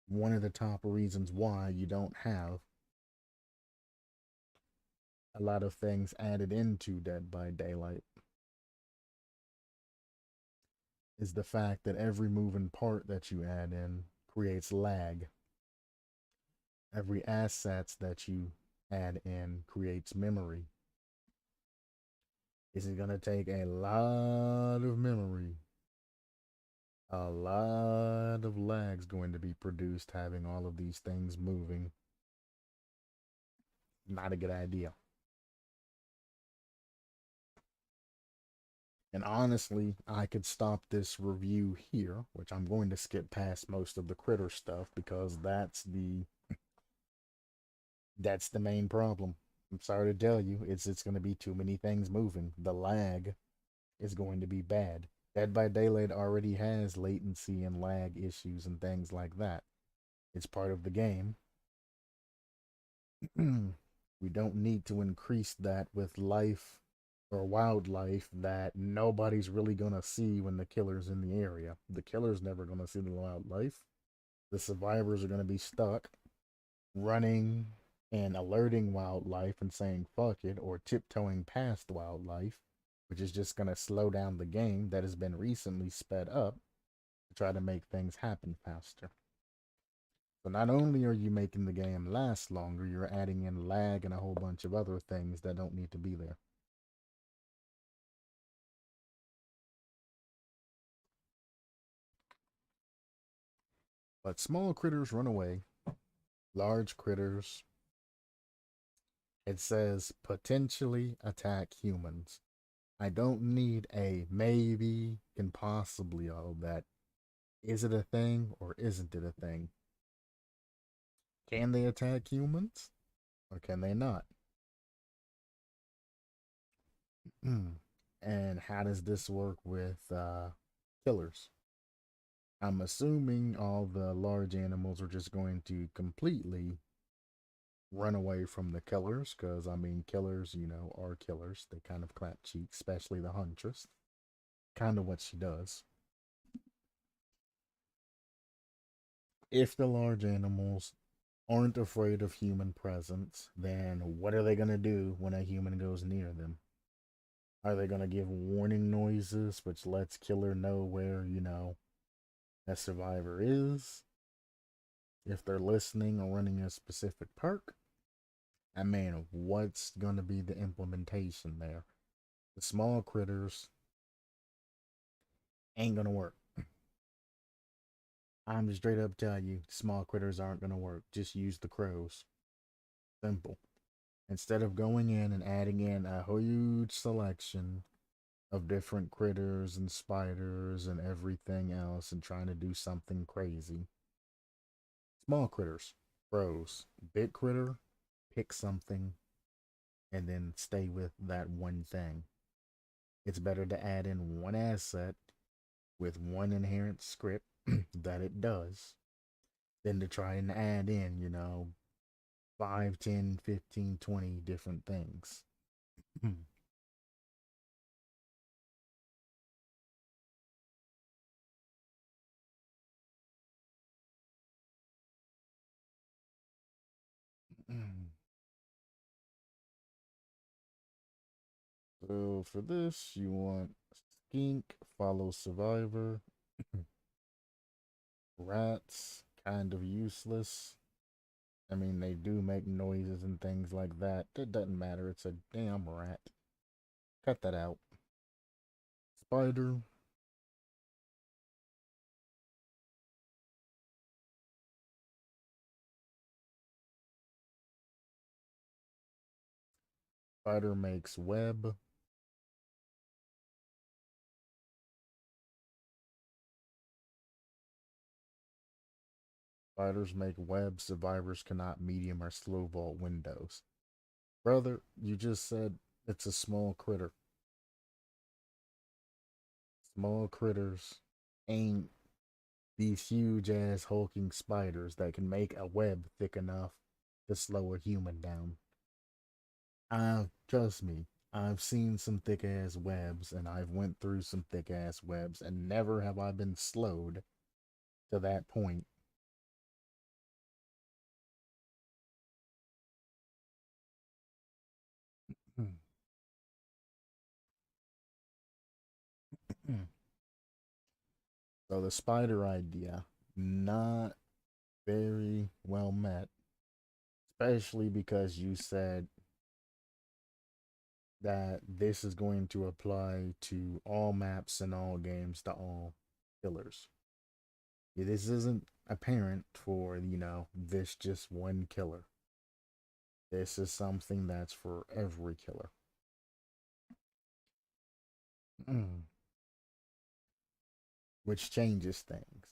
One of the top reasons why you don't have a lot of things added into Dead by Daylight is the fact that every moving part that you add in creates lag. Every assets that you add in creates memory. This is going to take a lot of memory. A lot of lag's going to be produced having all of these things moving. Not a good idea. And honestly, I could stop this review here, which I'm going to skip past most of the critter stuff because that's the main problem. I'm sorry to tell you, it's going to be too many things moving. The lag is going to be bad. Dead by Daylight already has latency and lag issues and things like that. It's part of the game. We don't need to increase that with life or wildlife that nobody's really gonna see when the killer's in the area. The killer's never gonna see the wildlife. The survivors are gonna be stuck running and alerting wildlife and saying fuck it or tiptoeing past wildlife, which is just gonna slow down the game that has been recently sped up to try to make things happen faster. So not only are you making the game last longer, you're adding in lag and a whole bunch of other things that don't need to be there. But small critters run away. Large critters, it says potentially attack humans. I don't need a maybe, can possibly, all of that. Is it a thing or isn't it a thing? Can they attack humans or can they not? And how does this work with killers? I'm assuming all the large animals are just going to completely run away from the killers because, I mean, killers, are killers. They kind of clap cheeks, especially the huntress. Kind of what she does. If the large animals aren't afraid of human presence, then what are they going to do when a human goes near them? Are they going to give warning noises, which lets killer know where, a survivor is? If they're listening or running a specific perk? I mean, what's going to be the implementation there? The small critters ain't going to work. I'm just straight up telling you, small critters aren't going to work. Just use the crows. Simple. Instead of going in and adding in a huge selection of different critters and spiders and everything else and trying to do something crazy. Small critters, crows. Big critter, pick something and then stay with that one thing. It's better to add in one asset with one inherent script that it does than to try and add in, 5, 10, 15, 20 different things. So for this, you want skink, follow survivor, rats, kind of useless. I mean, they do make noises and things like that. It doesn't matter. It's a damn rat. Cut that out. Spider. Spider makes web. Spiders make web. Survivors cannot medium or slow vault windows. Brother, you just said it's a small critter. Small critters ain't these huge ass hulking spiders that can make a web thick enough to slow a human down. Trust me, I've seen some thick ass webs and I've went through some thick ass webs and never have I been slowed to that point. So the spider idea, not very well met, especially because you said that this is going to apply to all maps and all games to all killers. Yeah, this isn't apparent for, this just one killer. This is something that's for every killer. Which changes things.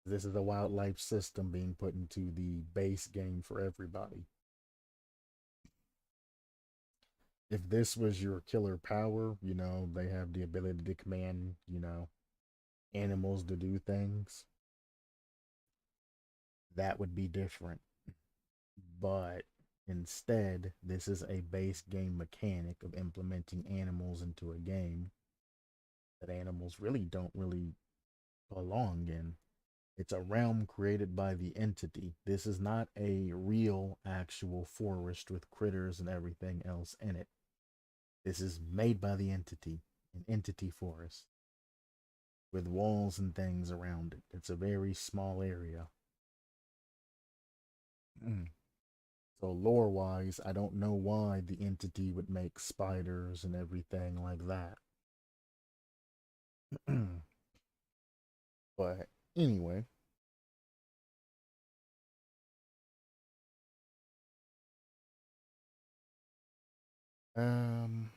This is a wildlife system being put into the base game for everybody. If this was your killer power, they have the ability to command, animals to do things, that would be different. But instead, this is a base game mechanic of implementing animals into a game that animals don't really belong in. It's a realm created by the entity. This is not a real, actual forest with critters and everything else in it. This is made by the entity, an entity forest with walls and things around it. It's a very small area. So, lore wise, I don't know why the entity would make spiders and everything like that. But anyway, Um,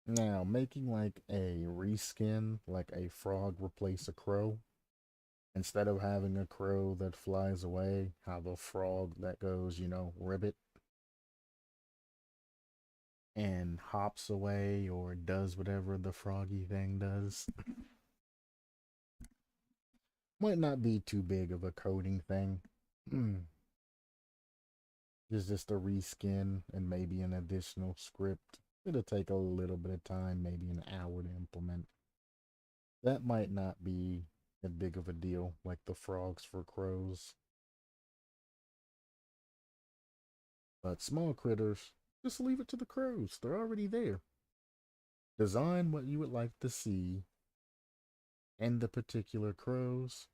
Now making like a reskin, like a frog replace a crow. Instead of having a crow that flies away, have a frog that goes, ribbit and hops away or does whatever the froggy thing does. Might not be too big of a coding thing. It's just a reskin and maybe an additional script. It'll take a little bit of time, maybe an hour to implement. That might not be as big of a deal like the frogs for crows. But small critters, just leave it to the crows. They're already there. Design what you would like to see in the particular crows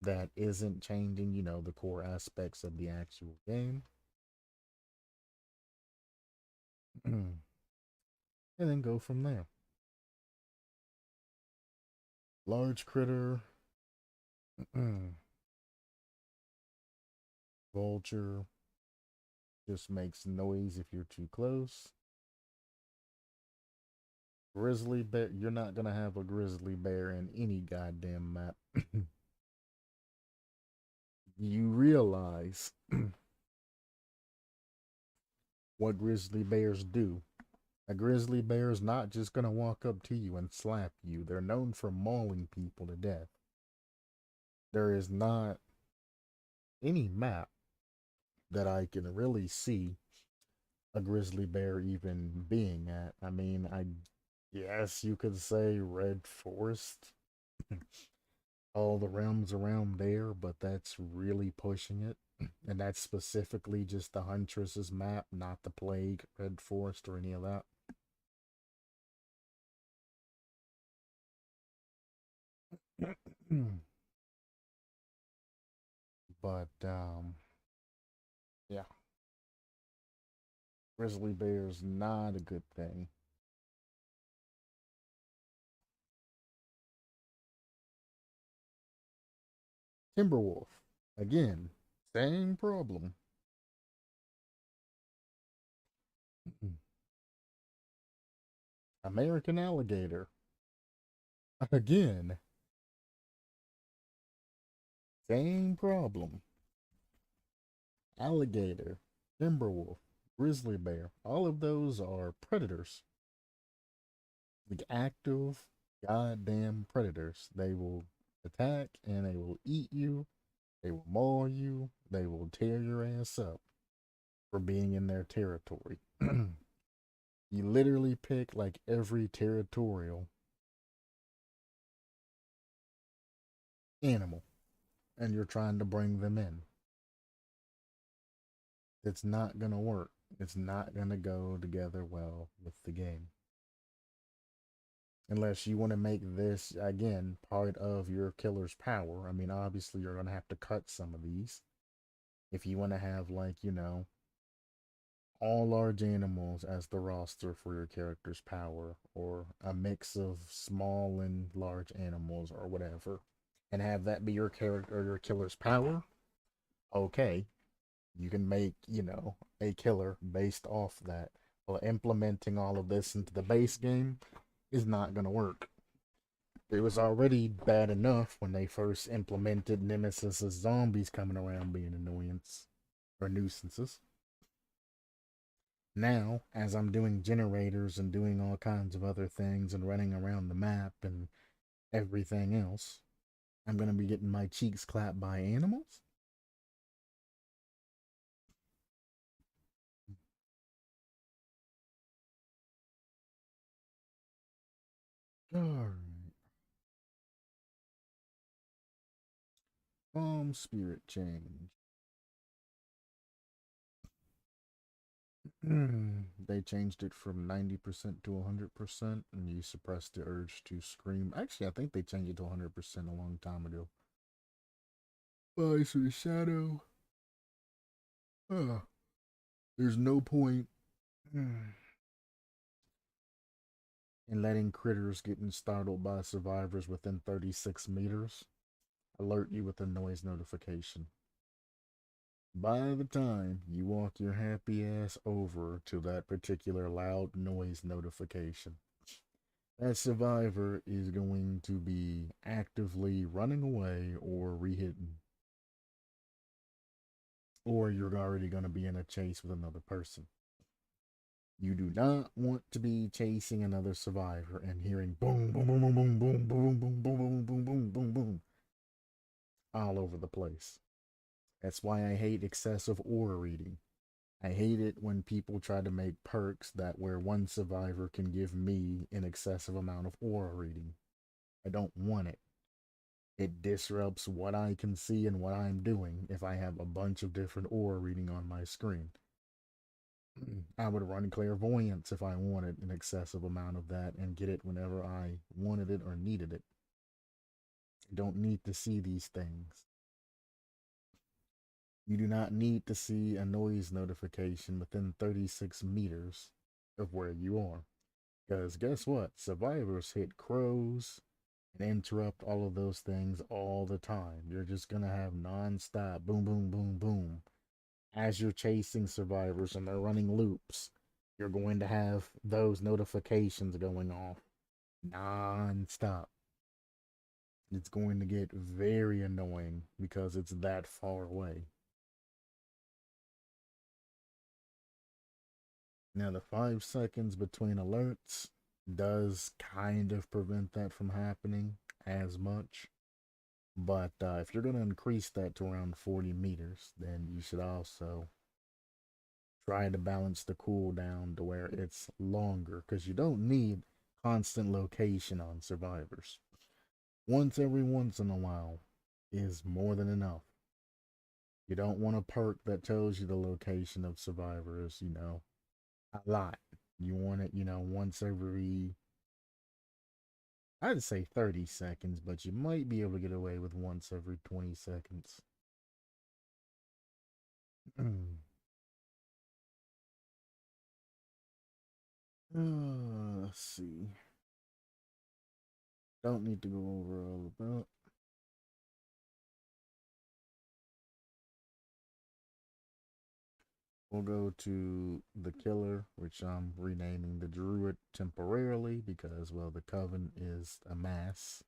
that isn't changing, the core aspects of the actual game. And then go from there. Large critter, vulture, just makes noise if you're too close. Grizzly bear, you're not gonna have a grizzly bear in any goddamn map. You realize what grizzly bears do. A grizzly bear is not just gonna walk up to you and slap you. They're known for mauling people to death. There is not any map that I can really see a grizzly bear even being at. I mean, I guess you could say Red Forest, all the realms around there, but that's really pushing it. And that's specifically just the Huntress's map, not the Plague, Red Forest, or any of that. But yeah, grizzly bear's not a good thing. Timberwolf, again, same problem. American alligator, again, same problem. Alligator, timberwolf, grizzly bear, all of those are predators. Like active goddamn predators. They will attack and they will eat you. They will maul you. They will tear your ass up for being in their territory. You literally pick like every territorial animal and you're trying to bring them in. It's not going to work. It's not going to go together well with the game. Unless you want to make this, again, part of your killer's power. I mean, obviously, you're going to have to cut some of these. If you want to have, like, all large animals as the roster for your character's power, or a mix of small and large animals, or whatever, and have that be your character or your killer's power, okay, you can make, a killer based off that. Well, implementing all of this into the base game is not going to work. It was already bad enough when they first implemented Nemesis as zombies coming around being annoyance or nuisances. Now, as I'm doing generators and doing all kinds of other things and running around the map and everything else, I'm going to be getting my cheeks clapped by animals. Alright. Spirit change. They changed it from 90% to 100%, and you suppress the urge to scream. Actually, I think they changed it to 100% a long time ago. Eyes for the shadow. There's no point in letting critters getting startled by survivors within 36 meters. Alert you with a noise notification. By the time you walk your happy ass over to that particular loud noise notification, that survivor is going to be actively running away or rehitting, or you're already going to be in a chase with another person. You do not want to be chasing another survivor and hearing boom, boom, boom, boom, boom, boom, boom, boom, boom, boom, boom, boom, boom, boom, all over the place. That's why I hate excessive aura reading. I hate it when people try to make perks that where one survivor can give me an excessive amount of aura reading. I don't want it. It disrupts what I can see and what I'm doing if I have a bunch of different aura reading on my screen. I would run clairvoyance if I wanted an excessive amount of that and get it whenever I wanted it or needed it. I don't need to see these things. You do not need to see a noise notification within 36 meters of where you are. Because guess what? Survivors hit crows and interrupt all of those things all the time. You're just going to have non-stop boom, boom, boom, boom. As you're chasing survivors and they're running loops, you're going to have those notifications going off non-stop. It's going to get very annoying because it's that far away. Now, the 5 seconds between alerts does kind of prevent that from happening as much. But if you're going to increase that to around 40 meters, then you should also try to balance the cooldown to where it's longer because you don't need constant location on survivors. Once every once in a while is more than enough. You don't want a perk that tells you the location of survivors, a lot. You want it, once every, I'd say 30 seconds, but you might be able to get away with once every 20 seconds. Let's see. Don't need to go over all of that. We'll go to the killer, which I'm renaming the druid temporarily because, well, the coven is a mass,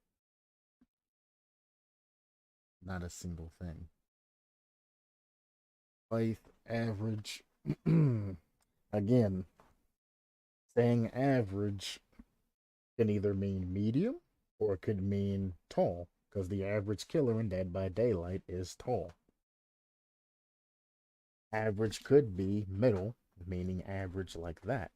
not a single thing. Faith average. Again, saying average can either mean medium or it could mean tall, because the average killer in Dead by Daylight is tall. Average could be middle, meaning average like that.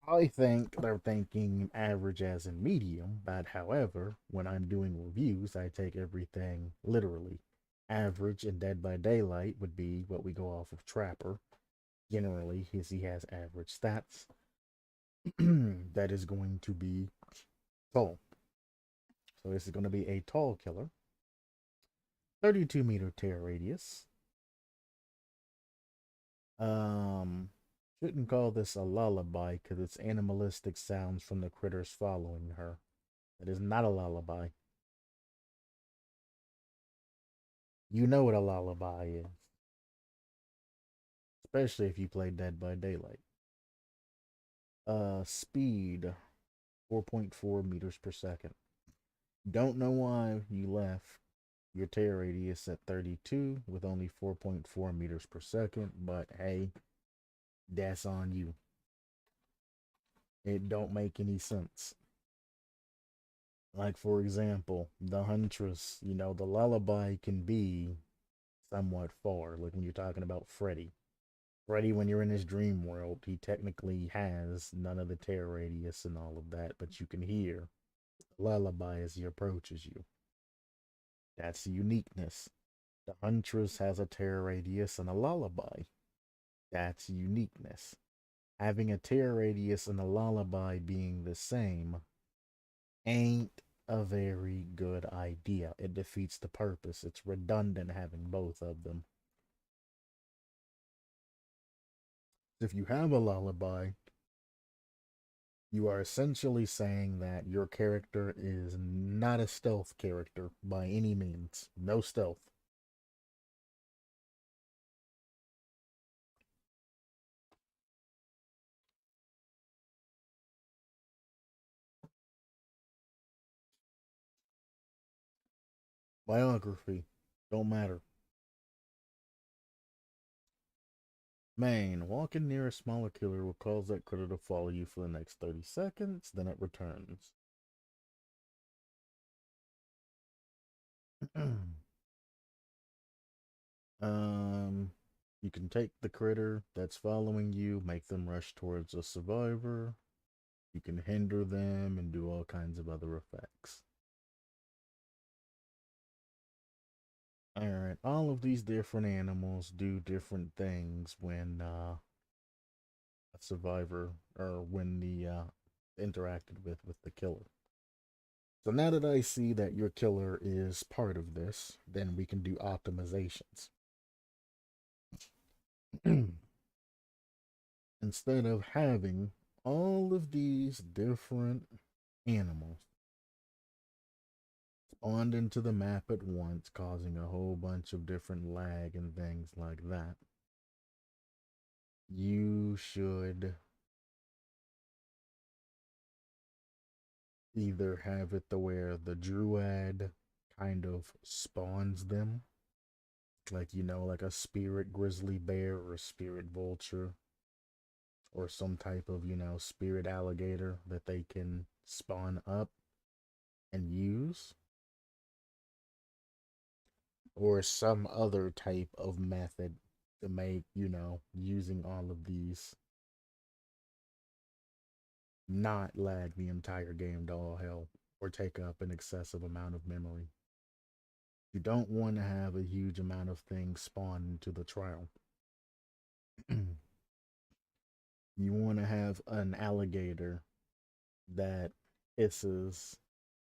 I think they're thinking average as in medium, but however, when I'm doing reviews, I take everything literally. Average in Dead by Daylight would be what we go off of Trapper. Generally, he has average stats. That is going to be tall. So this is going to be a tall killer. 32-meter tear radius. Shouldn't call this a lullaby because it's animalistic sounds from the critters following her. It is not a lullaby. You know what a lullaby is, especially if you play Dead by Daylight. Speed 4.4 meters per second. Don't know why you left your tear radius at 32 with only 4.4 meters per second, but hey, that's on you. It don't make any sense. Like, for example, the Huntress, the lullaby can be somewhat far. Like when you're talking about Freddy. Freddy, when you're in his dream world, he technically has none of the tear radius and all of that, but you can hear the lullaby as he approaches you. That's the uniqueness. The Huntress has a tear radius and a lullaby. That's uniqueness. Having a tear radius and a lullaby being the same ain't a very good idea. It defeats the purpose. It's redundant having both of them. If you have a lullaby, you are essentially saying that your character is not a stealth character by any means. No stealth. Biography. Don't matter. Main. Walking near a smaller killer will cause that critter to follow you for the next 30 seconds, then it returns. um, you can take the critter that's following you, make them rush towards a survivor. You can hinder them and do all kinds of other effects. Alright, all of these different animals do different things when a survivor or when the interacted with the killer. So now that I see that your killer is part of this, then we can do optimizations. Instead of having all of these different animals spawned into the map at once, causing a whole bunch of different lag and things like that, you should either have it to where the druid kind of spawns them, like, you know, like a spirit grizzly bear or a spirit vulture or some type of, you know, spirit alligator that they can spawn up and use, or some other type of method to make, you know, using all of these not lag the entire game to all hell or take up an excessive amount of memory. You don't want to have a huge amount of things spawn into the trial. You want to have an alligator that hisses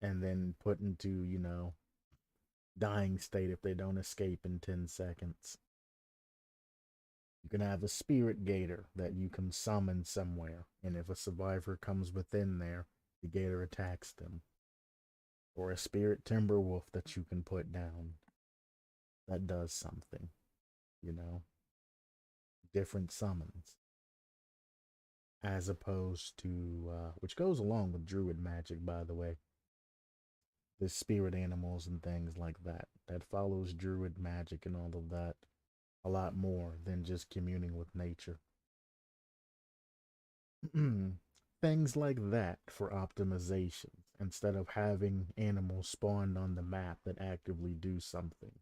and then put into, you know, dying state if they don't escape in 10 seconds. You can have a spirit gator that you can summon somewhere, and if a survivor comes within there, the gator attacks them. Or a spirit timber wolf that you can put down that does something, you know, different summons. As opposed to, which goes along with druid magic, by the way, the spirit animals and things like that. That follows druid magic and all of that a lot more than just communing with nature. Things like that for optimizations instead of having animals spawned on the map that actively do something.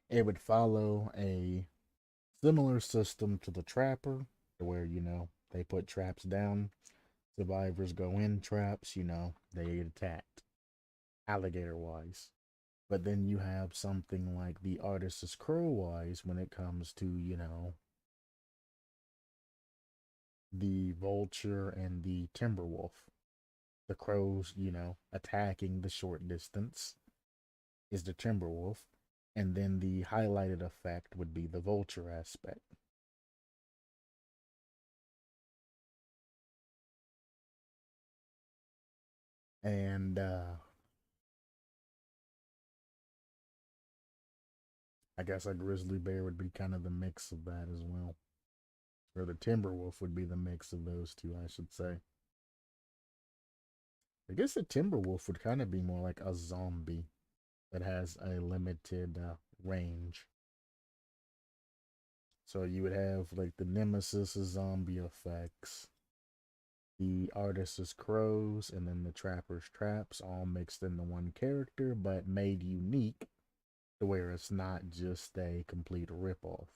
It would follow a similar system to the trapper, where, you know, they put traps down, survivors go in traps, you know, they get attacked, alligator wise. But then you have something like the artist's crow wise when it comes to, you know, the vulture and the timber wolf. The crows, you know, attacking the short distance is the timber wolf, and then the highlighted effect would be the vulture aspect. And I guess a grizzly bear would be kind of the mix of that as well. Or the timber wolf would be the mix of those two, I should say. I guess the timber wolf would kind of be more like a zombie that has a limited range. So you would have like the nemesis zombie effects, the artist's crows, and then the trapper's traps all mixed into one character, but made unique to where it's not just a complete ripoff.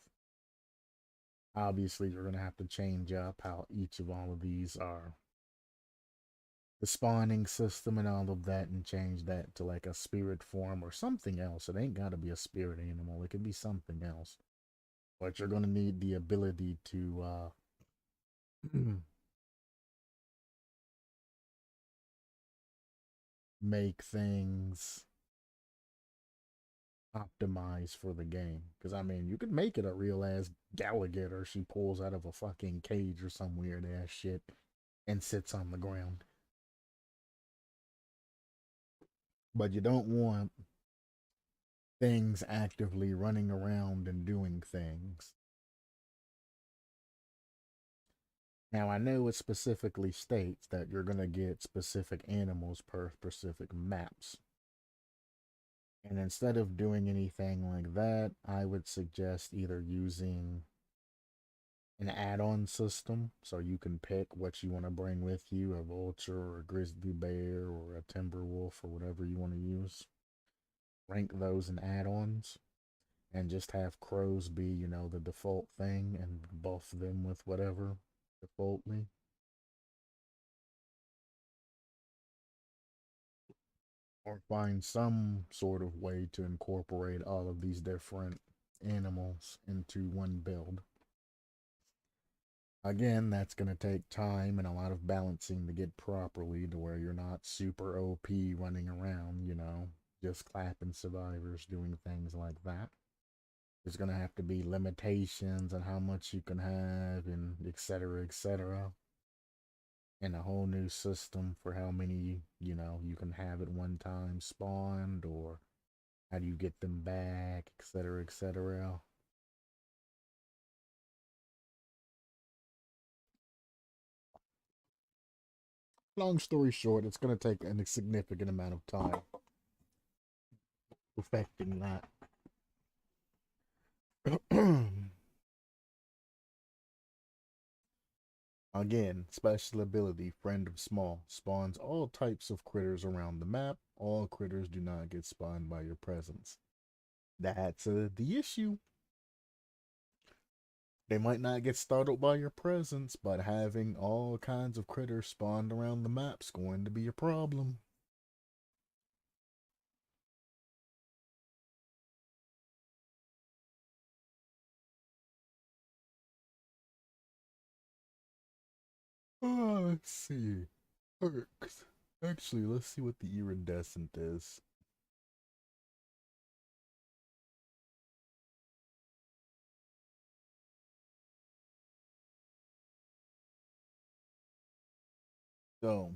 Obviously, you're going to have to change up how each of all of these are, the spawning system and all of that, and change that to like a spirit form or something else. It ain't got to be a spirit animal, it could be something else. But you're going to need the ability to make things optimized for the game. Because, I mean, you could make it a real ass alligator she pulls out of a fucking cage or some weird ass shit and sits on the ground. But you don't want things actively running around and doing things. Now, I know it specifically states that you're going to get specific animals per specific maps. And instead of doing anything like that, I would suggest either using an add-on system so you can pick what you want to bring with you, a vulture or a grizzly bear or a timber wolf or whatever you want to use. Rank those in add-ons and just have crows be, the default thing and buff them with whatever defaultly. Or find some sort of way to incorporate all of these different animals into one build. Again, that's going to take time and a lot of balancing to get properly to where you're not super OP running around, just clapping survivors, doing things like that. There's going to have to be limitations on how much you can have and etc., etc. And a whole new system for how many, you can have at one time spawned, or how do you get them back, etc., etc. Long story short, it's going to take a significant amount of time perfecting that. Again, special ability, Friend of Small, spawns all types of critters around the map. All critters do not get spawned by your presence. That's the issue. They might not get startled by your presence, but having all kinds of critters spawned around the map's going to be a problem. Let's see. Perks. Actually, let's see what the iridescent is. So,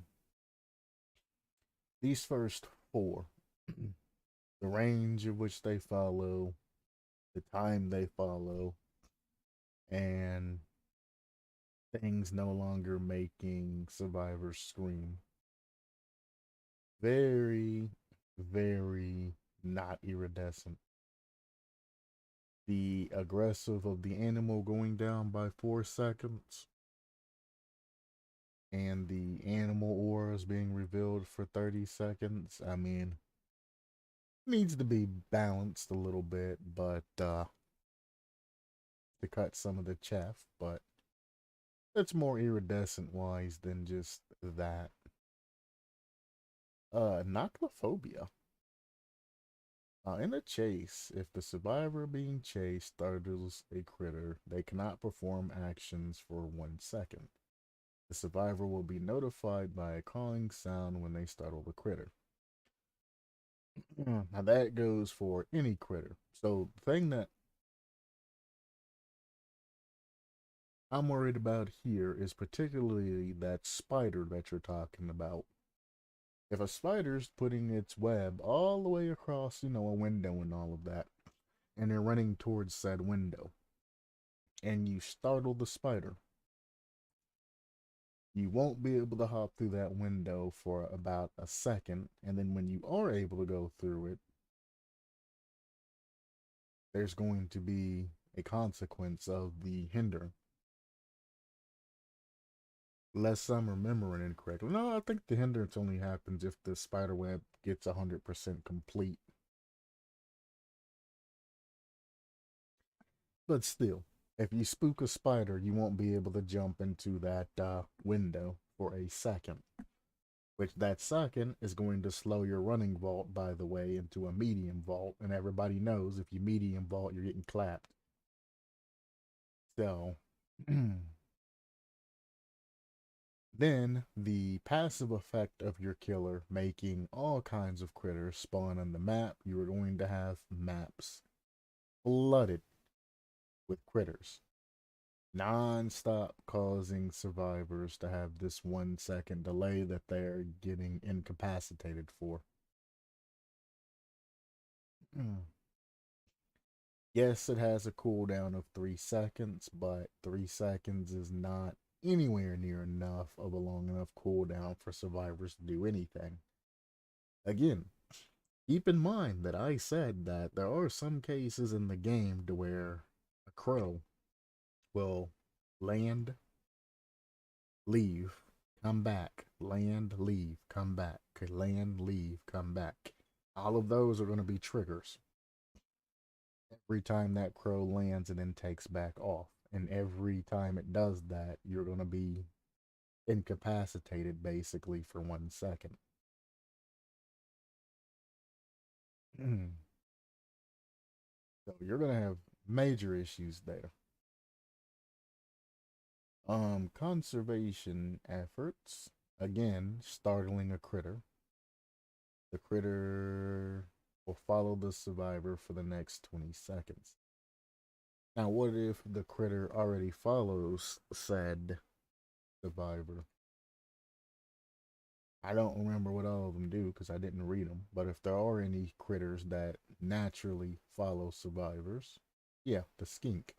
these first four, the range of which they follow, the time they follow, and things no longer making survivors scream. Very, very not iridescent. The aggressive of the animal going down by 4 seconds, and the animal auras being revealed for 30 seconds. I mean, needs to be balanced a little bit, but to cut some of the chaff, but it's more iridescent wise than just that. Noclophobia. In a chase, if the survivor being chased startles a critter, they cannot perform actions for 1 second. The survivor will be notified by a calling sound when they startle the critter. Now that goes for any critter. So the thing that I'm worried about here is particularly that spider that you're talking about. If a spider's putting its web all the way across, a window and all of that, and they're running towards said window, and you startle the spider, you won't be able to hop through that window for about a second, and then when you are able to go through it, there's going to be a consequence of the hinder. Unless I'm remembering incorrectly. No, I think the hindrance only happens if the spider web gets 100% complete. But still, if you spook a spider, you won't be able to jump into that window for a second. Which that second is going to slow your running vault, by the way, into a medium vault. And everybody knows if you medium vault, you're getting clapped. So, then the passive effect of your killer making all kinds of critters spawn on the map, you are going to have maps flooded with critters, non-stop, causing survivors to have this 1 second delay that they're getting incapacitated for. Yes, it has a cooldown of 3 seconds, but 3 seconds is not anywhere near enough of a long enough cooldown for survivors to do anything. Again, keep in mind that I said that there are some cases in the game to where a crow will land, leave, come back, land, leave, come back, land, leave, come back. All of those are going to be triggers. Every time that crow lands and then takes back off. And every time it does that, you're going to be incapacitated basically for 1 second. So you're going to have major issues there. Conservation efforts. Again, startling a critter. The critter will follow the survivor for the next 20 seconds. Now, what if the critter already follows said survivor? I don't remember what all of them do because I didn't read them. But if there are any critters that naturally follow survivors, yeah, the skink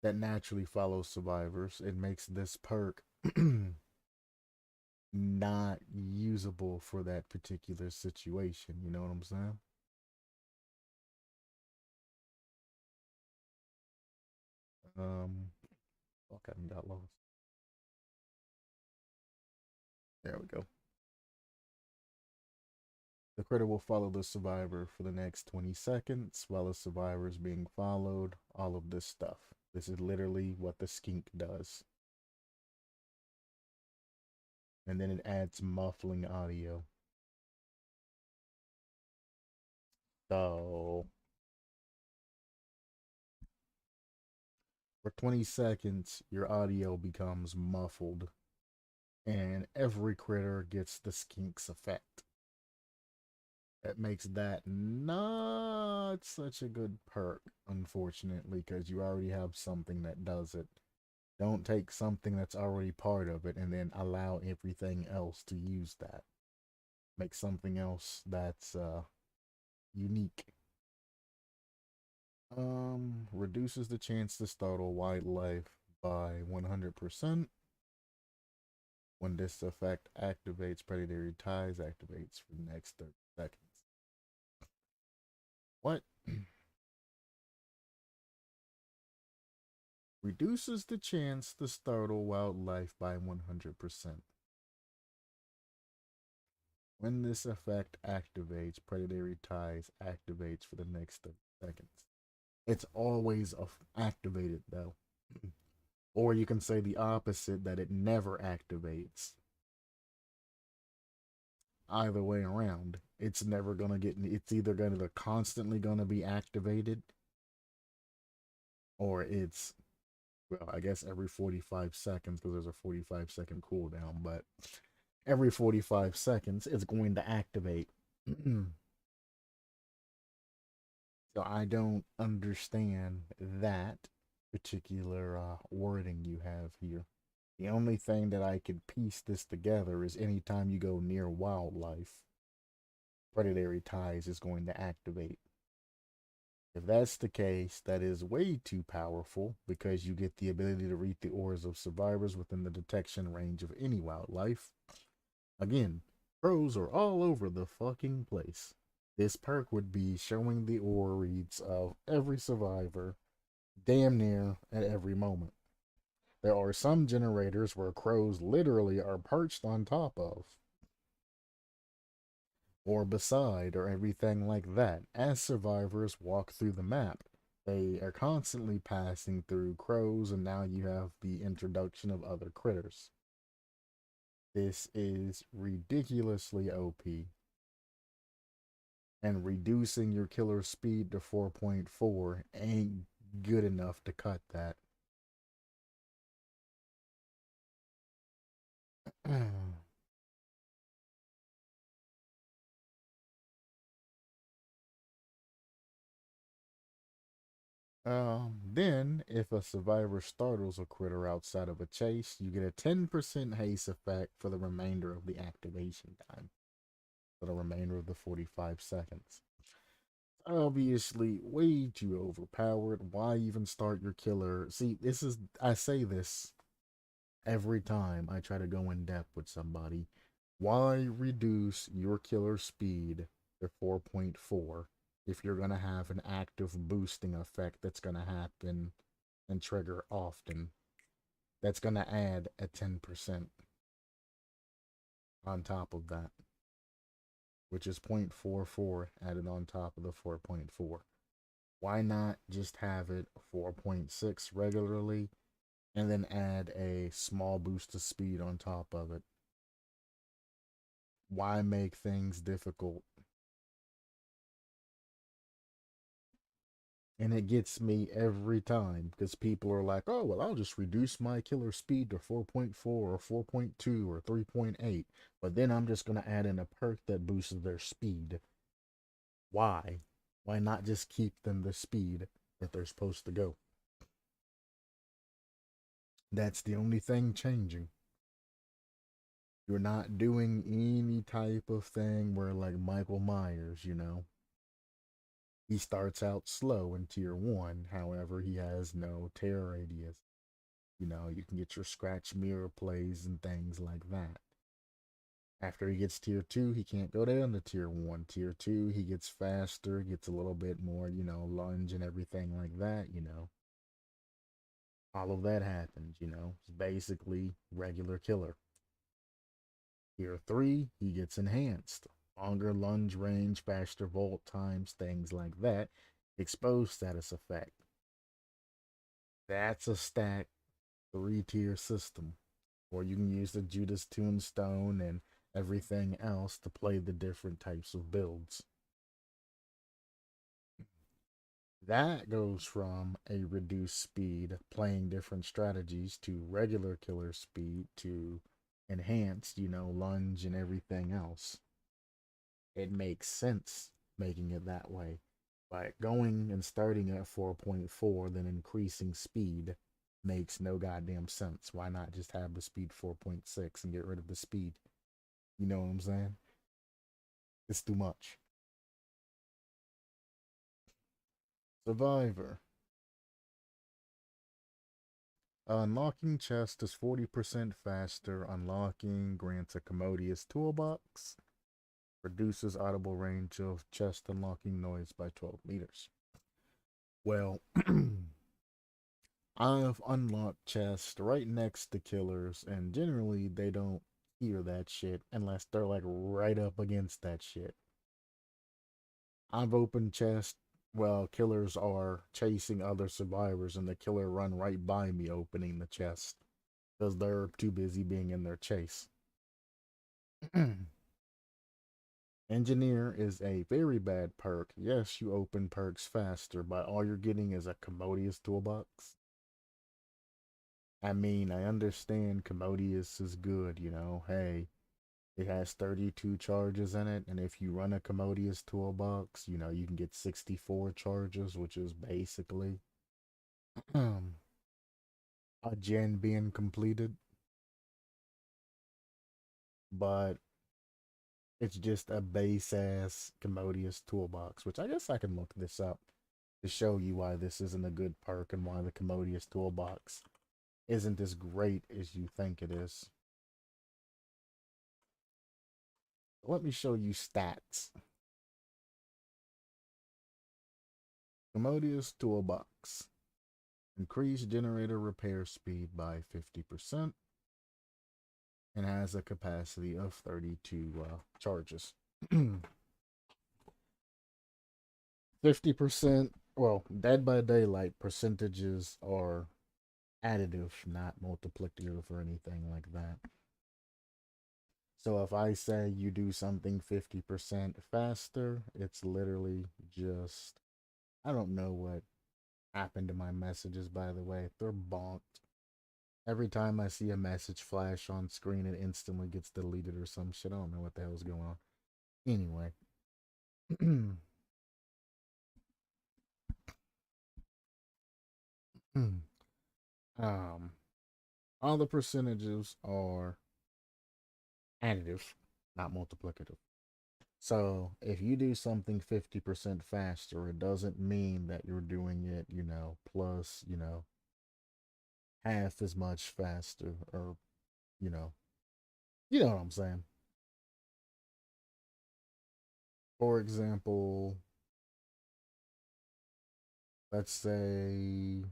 that naturally follows survivors, it makes this perk not usable for that particular situation. You know what I'm saying? Fuck, I got lost. There we go. The critter will follow the survivor for the next 20 seconds while the survivor is being followed. All of this stuff. This is literally what the skink does. And then it adds muffling audio. So for 20 seconds, your audio becomes muffled, and every critter gets the skink's effect. That makes that not such a good perk, unfortunately, because you already have something that does it. Don't take something that's already part of it and then allow everything else to use that. Make something else that's unique. Reduces the chance to startle wildlife by 100%. When this effect activates, predatory ties activates for the next 30 seconds. What? Reduces the chance to startle wildlife by 100%. When this effect activates, predatory ties activates for the next 30 seconds. It's always activated though. Or you can say the opposite, that it never activates. Either way around, it's never gonna get, it's either gonna constantly gonna be activated, or it's, well, I guess every 45 seconds, because there's a 45-second cooldown, but every 45 seconds it's going to activate. So I don't understand that particular wording you have here. The only thing that I could piece this together is anytime you go near wildlife, predatory ties is going to activate. If that's the case, that is way too powerful because you get the ability to read the auras of survivors within the detection range of any wildlife. Again, crows are all over the fucking place. This perk would be showing the aura reads of every survivor damn near at every moment. There are some generators where crows literally are perched on top of, or beside, or everything like that. As survivors walk through the map, they are constantly passing through crows, and now you have the introduction of other critters. This is ridiculously OP. And reducing your killer speed to 4.4 ain't good enough to cut that. Then, if a survivor startles a critter outside of a chase, you get a 10% haste effect for the remainder of the activation time. For the remainder of the 45 seconds. Obviously, way too overpowered. Why even start your killer? See, this is, I say this Every time I try to go in depth with somebody, why reduce your killer speed to 4.4 if you're going to have an active boosting effect that's going to happen and trigger often? That's going to add a 10% on top of that, which is 0.44 added on top of the 4.4. Why not just have it 4.6 regularly and then add a small boost of speed on top of it? Why make things difficult? And it gets me every time because people are like, oh, well, I'll just reduce my killer speed to 4.4 or 4.2 or 3.8, but then I'm just going to add in a perk that boosts their speed. Why? Why not just keep them the speed that they're supposed to go? That's the only thing changing. You're not doing any type of thing where, like Michael Myers, he starts out slow in tier 1, however, he has no tear radius. You can get your scratch mirror plays and things like that. After he gets tier 2, he can't go down to tier 1. Tier 2, he gets faster, gets a little bit more, lunge and everything like that. All of that happens. It's basically regular killer. Tier 3, he gets enhanced. Longer lunge range, faster vault times, things like that. Exposed status effect. That's a stack 3-tier system. Or you can use the Judas Tombstone and everything else to play the different types of builds. That goes from a reduced speed, playing different strategies, to regular killer speed, to enhanced, lunge and everything else. It makes sense making it that way. But going and starting at 4.4, then increasing speed makes no goddamn sense. Why not just have the speed 4.6 and get rid of the speed? You know what I'm saying? It's too much. Survivor. Unlocking chest is 40% faster. Unlocking grants a commodious toolbox. Reduces audible range of chest unlocking noise by 12 meters. Well, I've unlocked chests right next to killers, and generally they don't hear that shit unless they're like right up against that shit. I've opened chests while killers are chasing other survivors, and the killer run right by me opening the chest because they're too busy being in their chase. Engineer is a very bad perk. Yes, you open perks faster, but all you're getting is a commodious toolbox. I mean, I understand commodious is good. Hey, it has 32 charges in it, and if you run a commodious toolbox, you can get 64 charges, which is basically a gen being completed. But it's just a base ass commodious toolbox, which I guess I can look this up to show you why this isn't a good perk and why the commodious toolbox isn't as great as you think it is. Let me show you stats. Commodious toolbox. Increase generator repair speed by 50% and has a capacity of 32 charges. 50%, well, Dead by Daylight percentages are additive, not multiplicative or anything like that. So if I say you do something 50% faster, it's literally just, I don't know what happened to my messages, by the way. They're bonked. Every time I see a message flash on screen, it instantly gets deleted or some shit. I don't know what the hell's going on. Anyway. um, all the percentages are additive, not multiplicative. So if you do something 50% faster, it doesn't mean that you're doing it, plus, half as much faster, or you know, you know what I'm saying. For example, let's say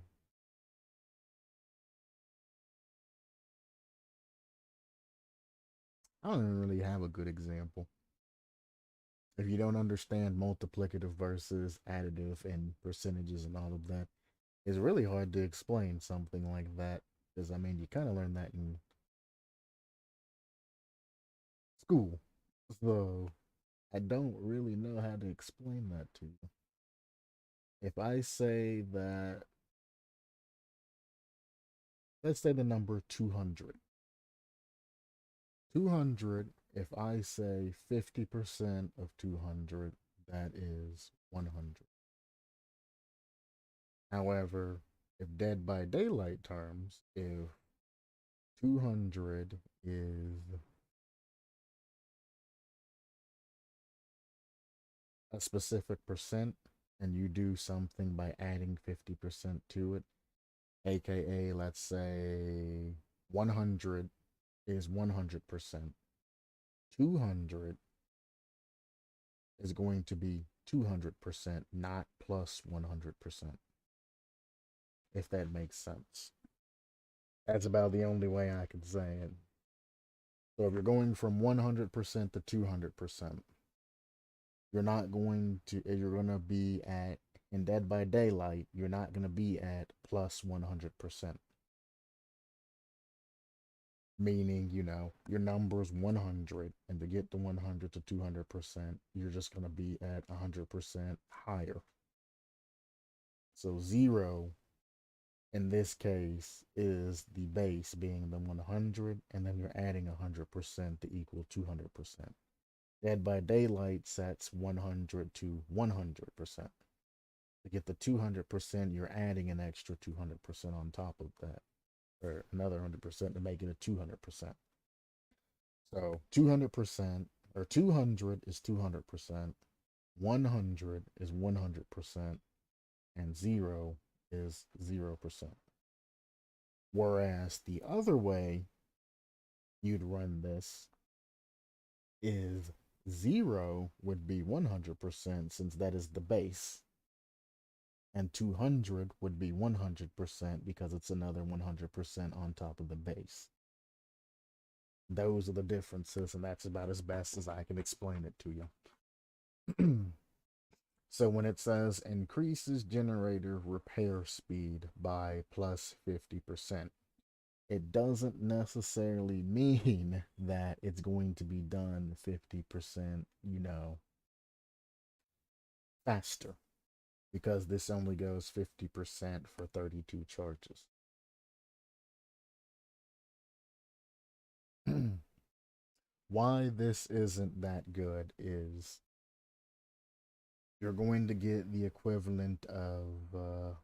I don't even really have a good example. If you don't understand multiplicative versus additive and percentages and all of that, it's really hard to explain something like that. Because I mean, you kind of learn that in school. So I don't really know how to explain that to you. If I say that, let's say the number 200. 200, if I say 50% of 200, that is 100. However, if Dead by Daylight terms, if 200 is a specific percent and you do something by adding 50% to it, aka let's say 100 is 100%, 200 is going to be 200%, not plus 100%, if that makes sense. That's about the only way I could say it. So if you're going from 100% to 200%, you're going to be at, in Dead by Daylight, you're not going to be at plus 100%. Meaning, your number is 100, and to get the 100 to 200%, you're just going to be at 100% higher. So 0 in this case is the base being the 100, and then you're adding 100% to equal 200%. Dead by Daylight sets 100 to 100%. To get the 200%, you're adding an extra 200% on top of that, or another 100% to make it a 200%. So 200%, or 200 is 200%, 100 is 100%, and 0 is 0%. Whereas the other way you'd run this is 0 would be 100% since that is the base, and 200 would be 100% because it's another 100% on top of the base. Those are the differences, and that's about as best as I can explain it to you. So when it says increases generator repair speed by plus 50%, it doesn't necessarily mean that it's going to be done 50%, faster, because this only goes 50% for 32 charges. Why this isn't that good is you're going to get the equivalent of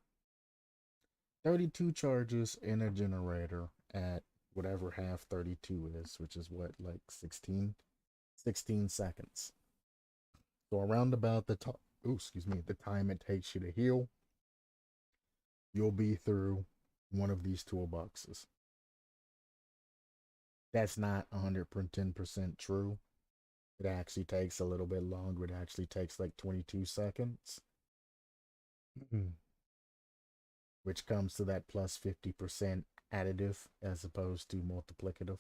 32 charges in a generator at whatever half 32 is, which is what, like 16 seconds. So around about the time it takes you to heal, you'll be through one of these toolboxes. That's not 110% true. It actually takes a little bit longer. It actually takes like 22 seconds, which comes to that plus 50% additive as opposed to multiplicative.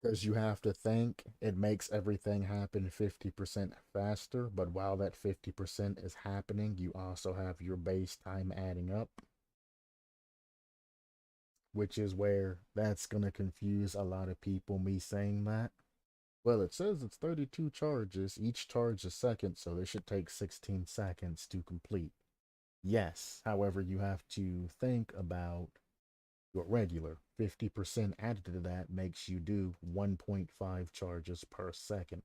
Because you have to think it makes everything happen 50% faster, but while that 50% is happening, you also have your base time adding up, which is where that's going to confuse a lot of people, me saying that. Well, it says it's 32 charges, each charge a second, so this should take 16 seconds to complete. Yes, however, you have to think about your regular. 50% added to that makes you do 1.5 charges per second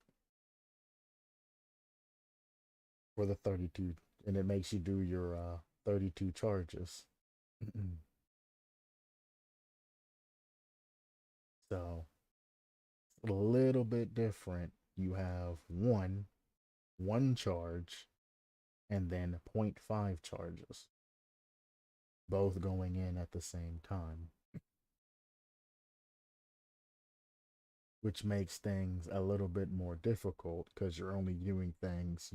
for the 32, and it makes you do your 32 charges. So, a little bit different. You have one charge, and then 0.5 charges. both going in at the same time, which makes things a little bit more difficult because you're only doing things,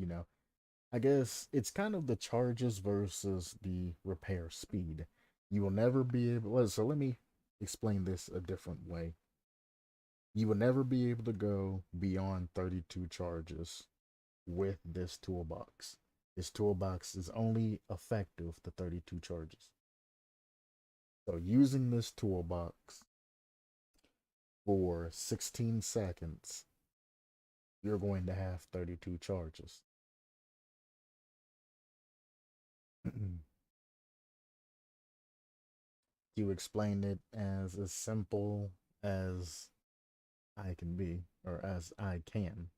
I guess it's kind of the charges versus the repair speed. You will never be able, well, so let me explain this a different way. You will never be able to go beyond 32 charges with this toolbox. This toolbox is only effective to 32 charges. So using this toolbox for 16 seconds, you're going to have 32 charges. You explained it as simple as I can be, or as I can.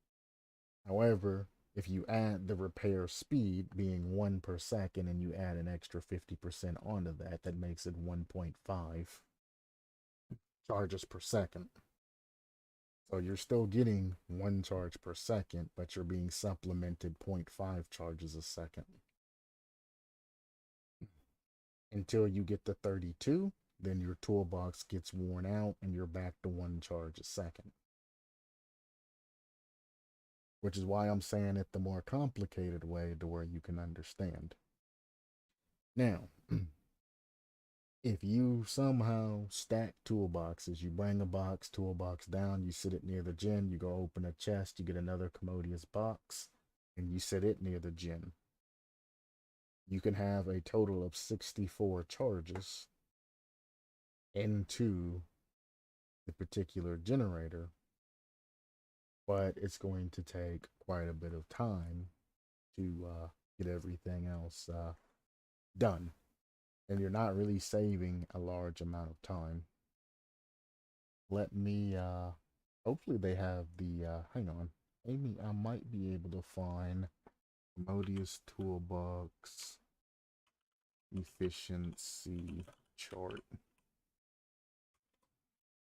However, if you add the repair speed being 1 per second and you add an extra 50% onto that, that makes it 1.5 charges per second. So you're still getting 1 charge per second, but you're being supplemented 0.5 charges a second. Until you get to 32, then your toolbox gets worn out and you're back to 1 charge a second. Which is why I'm saying it the more complicated way to where you can understand. Now, if you somehow stack toolboxes, you bring a toolbox down, you sit it near the gen, you go open a chest, you get another commodious box, and you set it near the gen. You can have a total of 64 charges into the particular generator, but it's going to take quite a bit of time to get everything else done. And you're not really saving a large amount of time. Let me, hopefully they have the, hang on. Maybe I might be able to find Commodious Toolbox Efficiency chart.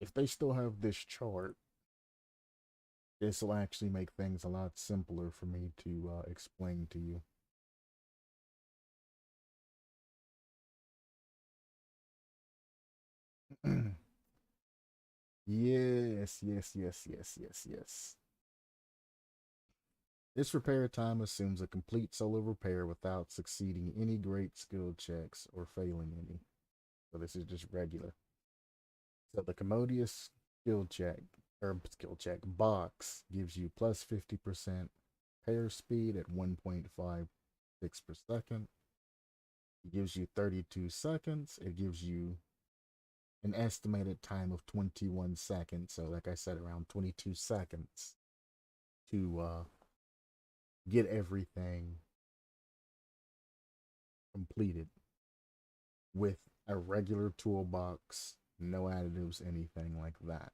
If they still have this chart, this will actually make things a lot simpler for me to explain to you. Yes, yes, yes, yes, yes, yes. This repair time assumes a complete solo repair without succeeding any great skill checks or failing any. So this is just regular. So the commodious skill check box gives you plus 50% repair speed at 1.56 per second. It gives you 32 seconds. It gives you an estimated time of 21 seconds. So like I said, around 22 seconds to get everything completed with a regular toolbox, no additives, anything like that.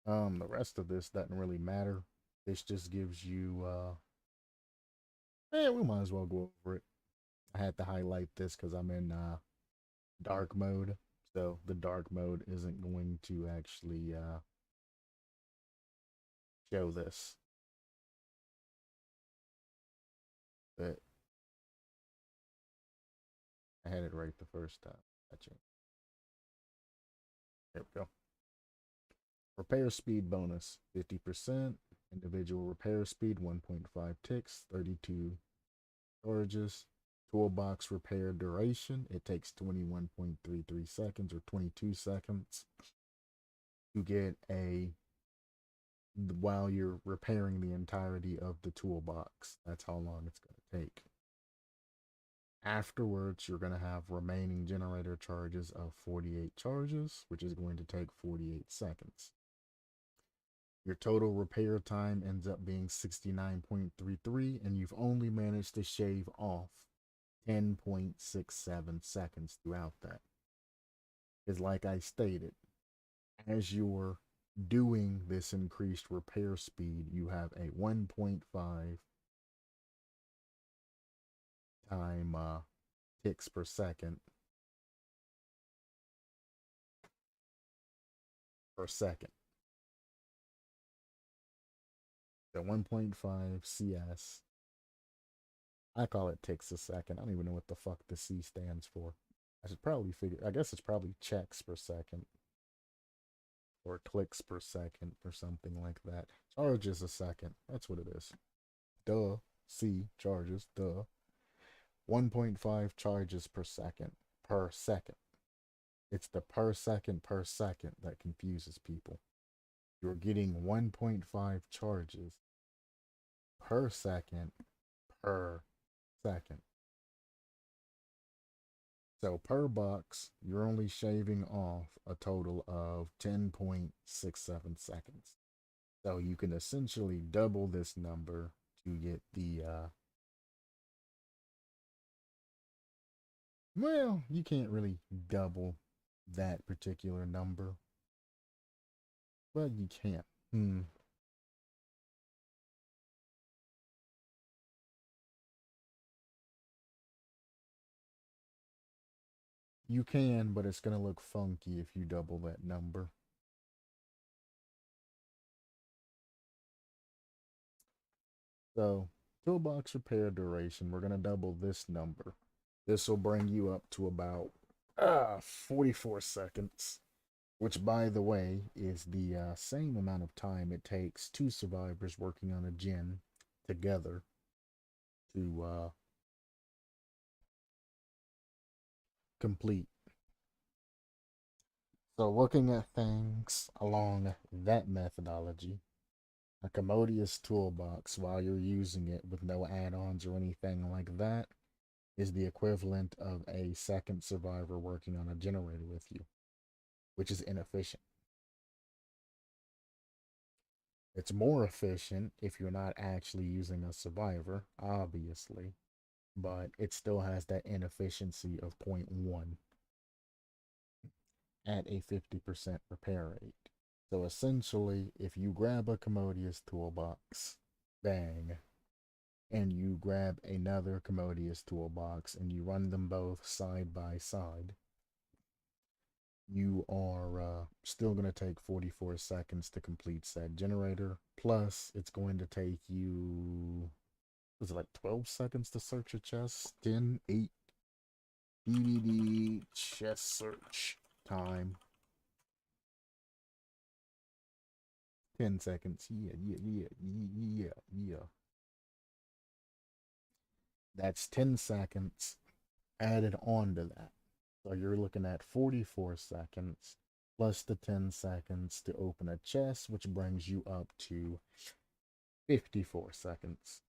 The rest of this doesn't really matter. This just gives you we might as well go over it. I had to highlight this because I'm in dark mode. So the dark mode isn't going to actually show this. But I had it right the first time. Gotcha. There we go. Repair speed bonus 50%. Individual repair speed 1.5 ticks, 32 charges. Toolbox repair duration, it takes 21.33 seconds or 22 seconds to get a while you're repairing the entirety of the toolbox. That's how long it's going to take. Afterwards, you're going to have remaining generator charges of 48 charges, which is going to take 48 seconds. Your total repair time ends up being 69.33, and you've only managed to shave off 10.67 seconds throughout that. Is like I stated, as you're doing this increased repair speed, you have a 1.5 time ticks per second per second. So 1.5 CS. I call it ticks a second. I don't even know what the fuck the C stands for. I should probably figure. I guess it's probably checks per second or clicks per second or something like that. Charges a second. That's what it is. Duh. C charges. Duh. 1.5 charges per second. Per second. It's the per second that confuses people. You're getting 1.5 charges per second per second. So per box, you're only shaving off a total of 10.67 seconds. So you can essentially double this number to get the, well, you can't really double that particular number, but you can. You can, but it's going to look funky if you double that number. So, toolbox repair duration, we're going to double this number. This will bring you up to about 44 seconds, which, by the way, is the same amount of time it takes two survivors working on a gen together to complete. So, looking at things along that methodology, a commodious toolbox while you're using it with no add-ons or anything like that is the equivalent of a second survivor working on a generator with you, which is inefficient. It's more efficient if you're not actually using a survivor, obviously, but it still has that inefficiency of 0.1 at a 50% repair rate. So essentially, if you grab a commodious toolbox, bang, and you grab another commodious toolbox and you run them both side by side, you are still going to take 44 seconds to complete said generator. Plus, it's going to take you, was it like 12 seconds to search a chest? 10, 8, Dbd chest search time. 10 seconds. Yeah. That's 10 seconds added on to that. So you're looking at 44 seconds plus the 10 seconds to open a chest, which brings you up to 54 seconds.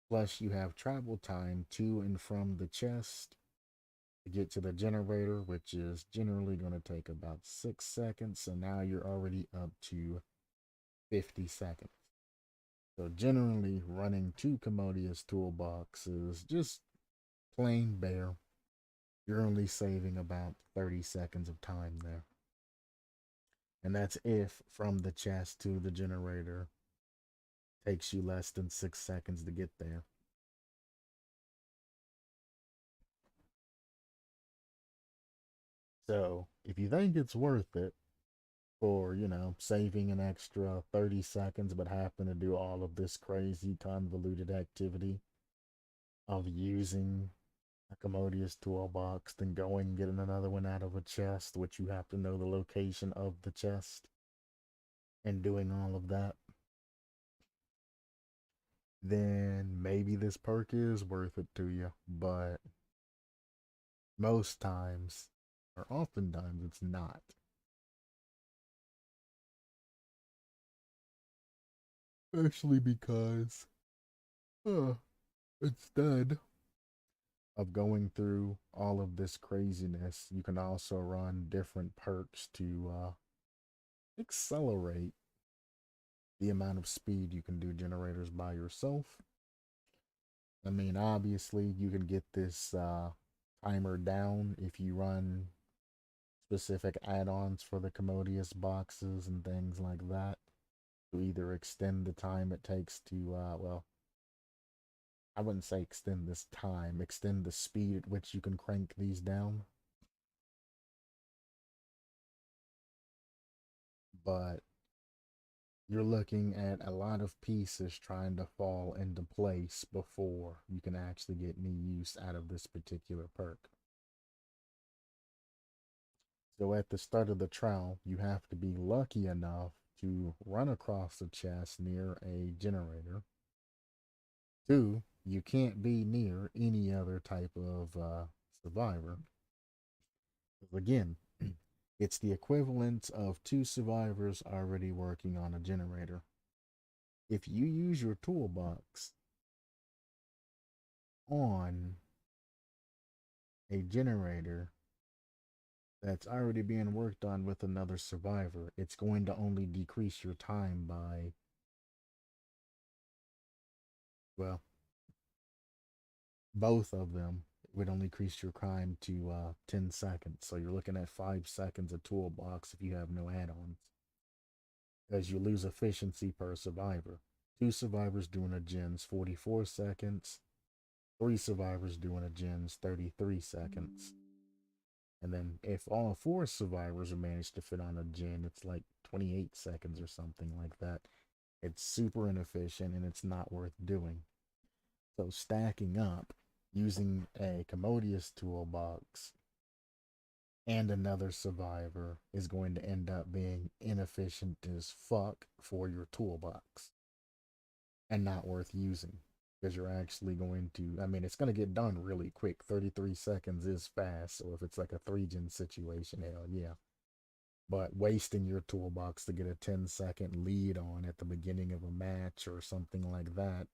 Plus you have travel time to and from the chest to get to the generator, which is generally going to take about 6 seconds. So now you're already up to 50 seconds. So generally running two commodious toolboxes, just plain bare, you're only saving about 30 seconds of time there. And that's if from the chest to the generator takes you less than 6 seconds to get there. So if you think it's worth it for, saving an extra 30 seconds but having to do all of this crazy convoluted activity of using a commodious toolbox, then going and getting another one out of a chest, which you have to know the location of the chest, and doing all of that, then maybe this perk is worth it to you. But most times, or oftentimes, it's not. Especially because, instead of going through all of this craziness, you can also run different perks to accelerate the amount of speed you can do generators by yourself. I mean, obviously, you can get this timer down if you run specific add-ons for the commodious boxes and things like that to either extend the time it takes to, well, I wouldn't say extend this time, extend the speed at which you can crank these down. But you're looking at a lot of pieces trying to fall into place before you can actually get any use out of this particular perk. So at the start of the trial, you have to be lucky enough to run across a chest near a generator. Two, you can't be near any other type of survivor. Again, it's the equivalent of two survivors already working on a generator. If you use your toolbox on a generator that's already being worked on with another survivor, it's going to only decrease your time by, well, both of them would only increase your time to 10 seconds. So you're looking at 5 seconds of toolbox if you have no add-ons. Because you lose efficiency per survivor. 2 survivors doing a gen's 44 seconds. 3 survivors doing a gen's 33 seconds. And then if all 4 survivors manage to fit on a gen, it's like 28 seconds or something like that. It's super inefficient and it's not worth doing. So stacking up using a commodious toolbox and another survivor is going to end up being inefficient as fuck for your toolbox and not worth using, because you're actually going to, I mean, it's going to get done really quick. 33 seconds is fast. So if it's like a 3-gen situation, hell yeah. But wasting your toolbox to get a 10-second lead on at the beginning of a match or something like that,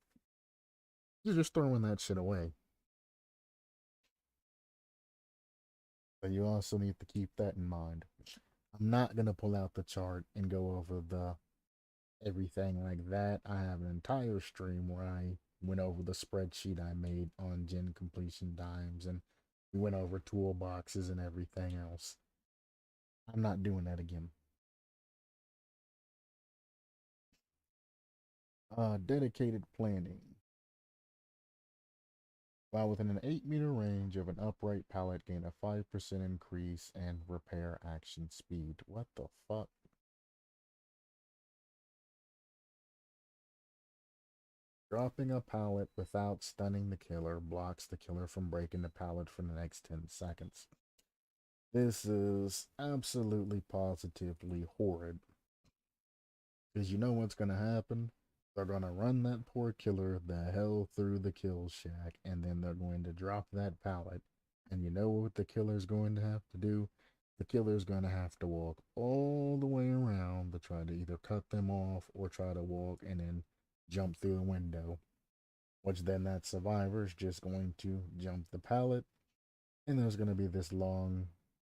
you're just throwing that shit away. But you also need to keep that in mind. I'm not going to pull out the chart and go over the everything like that. I have an entire stream where I went over the spreadsheet I made on gen completion times, and we went over toolboxes and everything else. I'm not doing that again. Dedicated planning. While within an 8-meter range of an upright pallet, gain a 5% increase in repair action speed. What the fuck? Dropping a pallet without stunning the killer blocks the killer from breaking the pallet for the next 10 seconds. This is absolutely positively horrid. Because you know what's going to happen? They're going to run that poor killer the hell through the kill shack, and then they're going to drop that pallet. And you know what the killer's going to have to do? The killer's going to have to walk all the way around to try to either cut them off or try to walk and then jump through the window. Which then that survivor's just going to jump the pallet, and there's going to be this long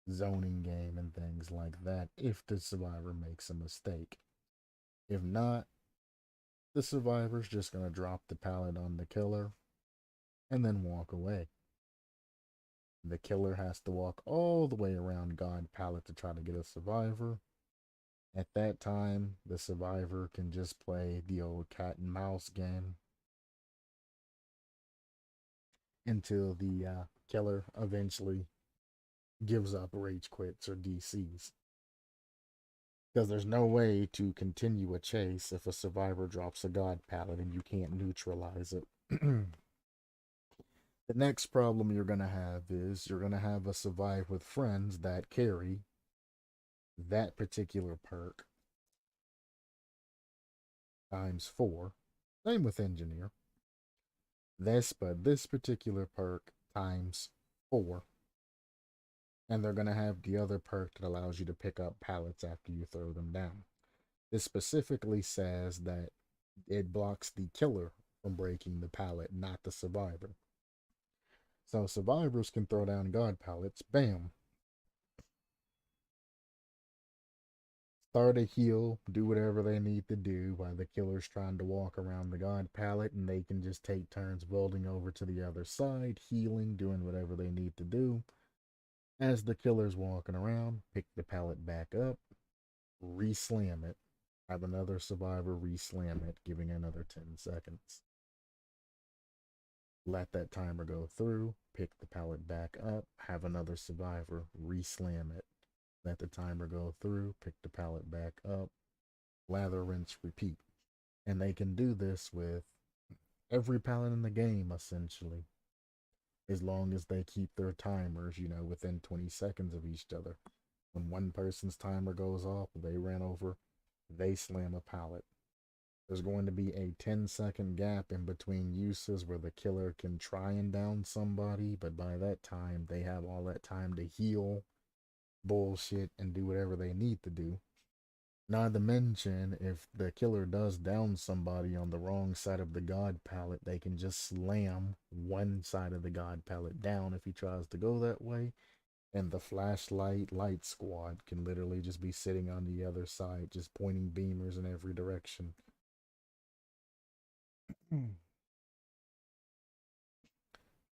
zoning game and things like that if the survivor makes a mistake. If not, the survivor's just going to drop the pallet on the killer and then walk away. The killer has to walk all the way around God pallet to try to get a survivor. At that time, the survivor can just play the old cat and mouse game until the killer eventually gives up, rage quits, or DCs. Because there's no way to continue a chase if a survivor drops a god pallet and you can't neutralize it. The next problem you're going to have is you're going to have a survive with friends that carry that particular perk times 4. Same with engineer. But this particular perk times 4. And they're going to have the other perk that allows you to pick up pallets after you throw them down. This specifically says that it blocks the killer from breaking the pallet, not the survivor. So survivors can throw down god pallets, bam. Start a heal, do whatever they need to do while the killer's trying to walk around the god pallet, and they can just take turns building over to the other side, healing, doing whatever they need to do. As the killer's walking around, pick the pallet back up, re-slam it, have another survivor re-slam it, giving another 10 seconds. Let that timer go through, pick the pallet back up, have another survivor re-slam it. Let the timer go through, pick the pallet back up, lather, rinse, repeat. And they can do this with every palette in the game, essentially, as long as they keep their timers, within 20 seconds of each other. When one person's timer goes off, they ran over, they slam a pallet. There's going to be a 10-second gap in between uses where the killer can try and down somebody, but by that time, they have all that time to heal, bullshit, and do whatever they need to do. Not to mention, if the killer does down somebody on the wrong side of the god palette, they can just slam one side of the god palette down if he tries to go that way, and the flashlight light squad can literally just be sitting on the other side, just pointing beamers in every direction.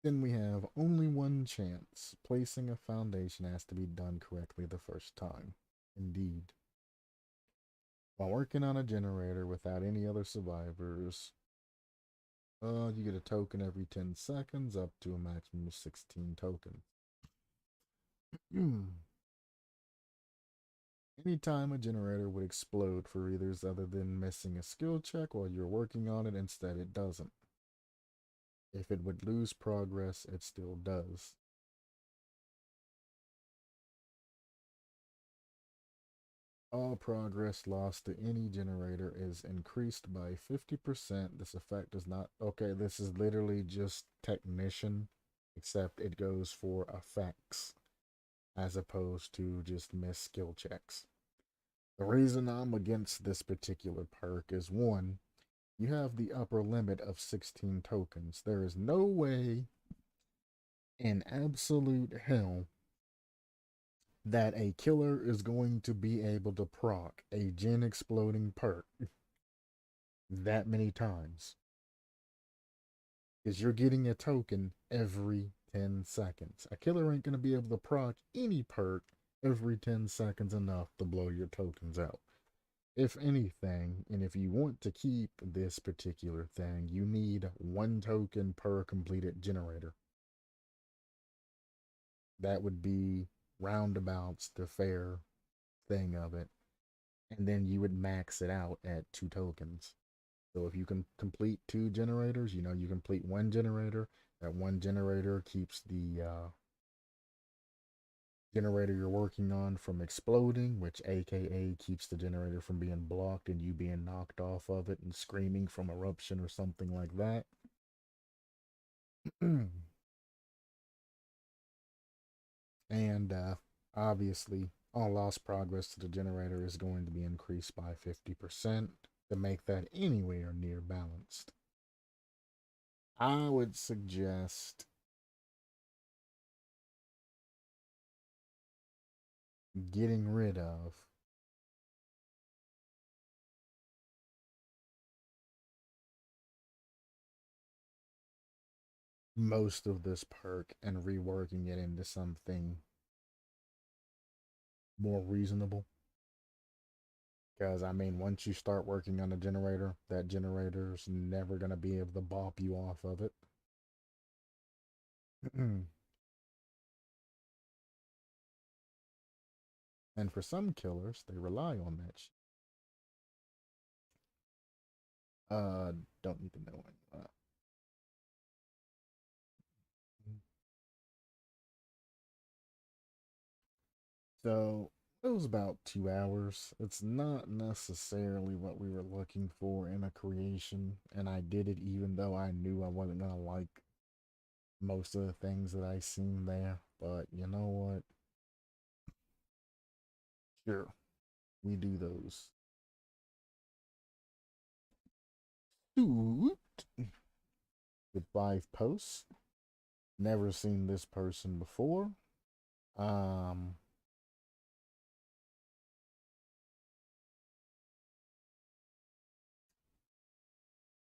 Then we have only one chance. Placing a foundation has to be done correctly the first time. Indeed. While working on a generator without any other survivors, you get a token every 10 seconds, up to a maximum of 16 tokens. Anytime a generator would explode for reasons other than missing a skill check while you're working on it, instead it doesn't. If it would lose progress, it still does. All progress lost to any generator is increased by 50%. This effect does not... Okay, this is literally just technician, except it goes for effects as opposed to just miss skill checks. The reason I'm against this particular perk is, one, you have the upper limit of 16 tokens. There is no way in absolute hell that a killer is going to be able to proc a gen exploding perk that many times. Because you're getting a token every 10 seconds. A killer ain't going to be able to proc any perk every 10 seconds enough to blow your tokens out. If anything, and if you want to keep this particular thing, you need 1 token per completed generator. That would be roundabouts the fair thing of it. And then you would max it out at 2 tokens. So if you can complete 2 generators, you complete 1 generator. That 1 generator keeps the generator you're working on from exploding, which aka keeps the generator from being blocked and you being knocked off of it and screaming from eruption or something like that. And obviously, all lost progress to the generator is going to be increased by 50% to make that anywhere near balanced. I would suggest getting rid of most of this perk and reworking it into something more reasonable. Because, I mean, once you start working on a generator, that generator's never going to be able to bop you off of it. And for some killers, they rely on that shit. Don't need to know any of that. So it was about 2 hours. It's not necessarily what we were looking for in a creation, and I did it even though I knew I wasn't gonna like most of the things that I seen there. But you know what? Sure, we do those. Dude, with 5 posts. Never seen this person before. Um,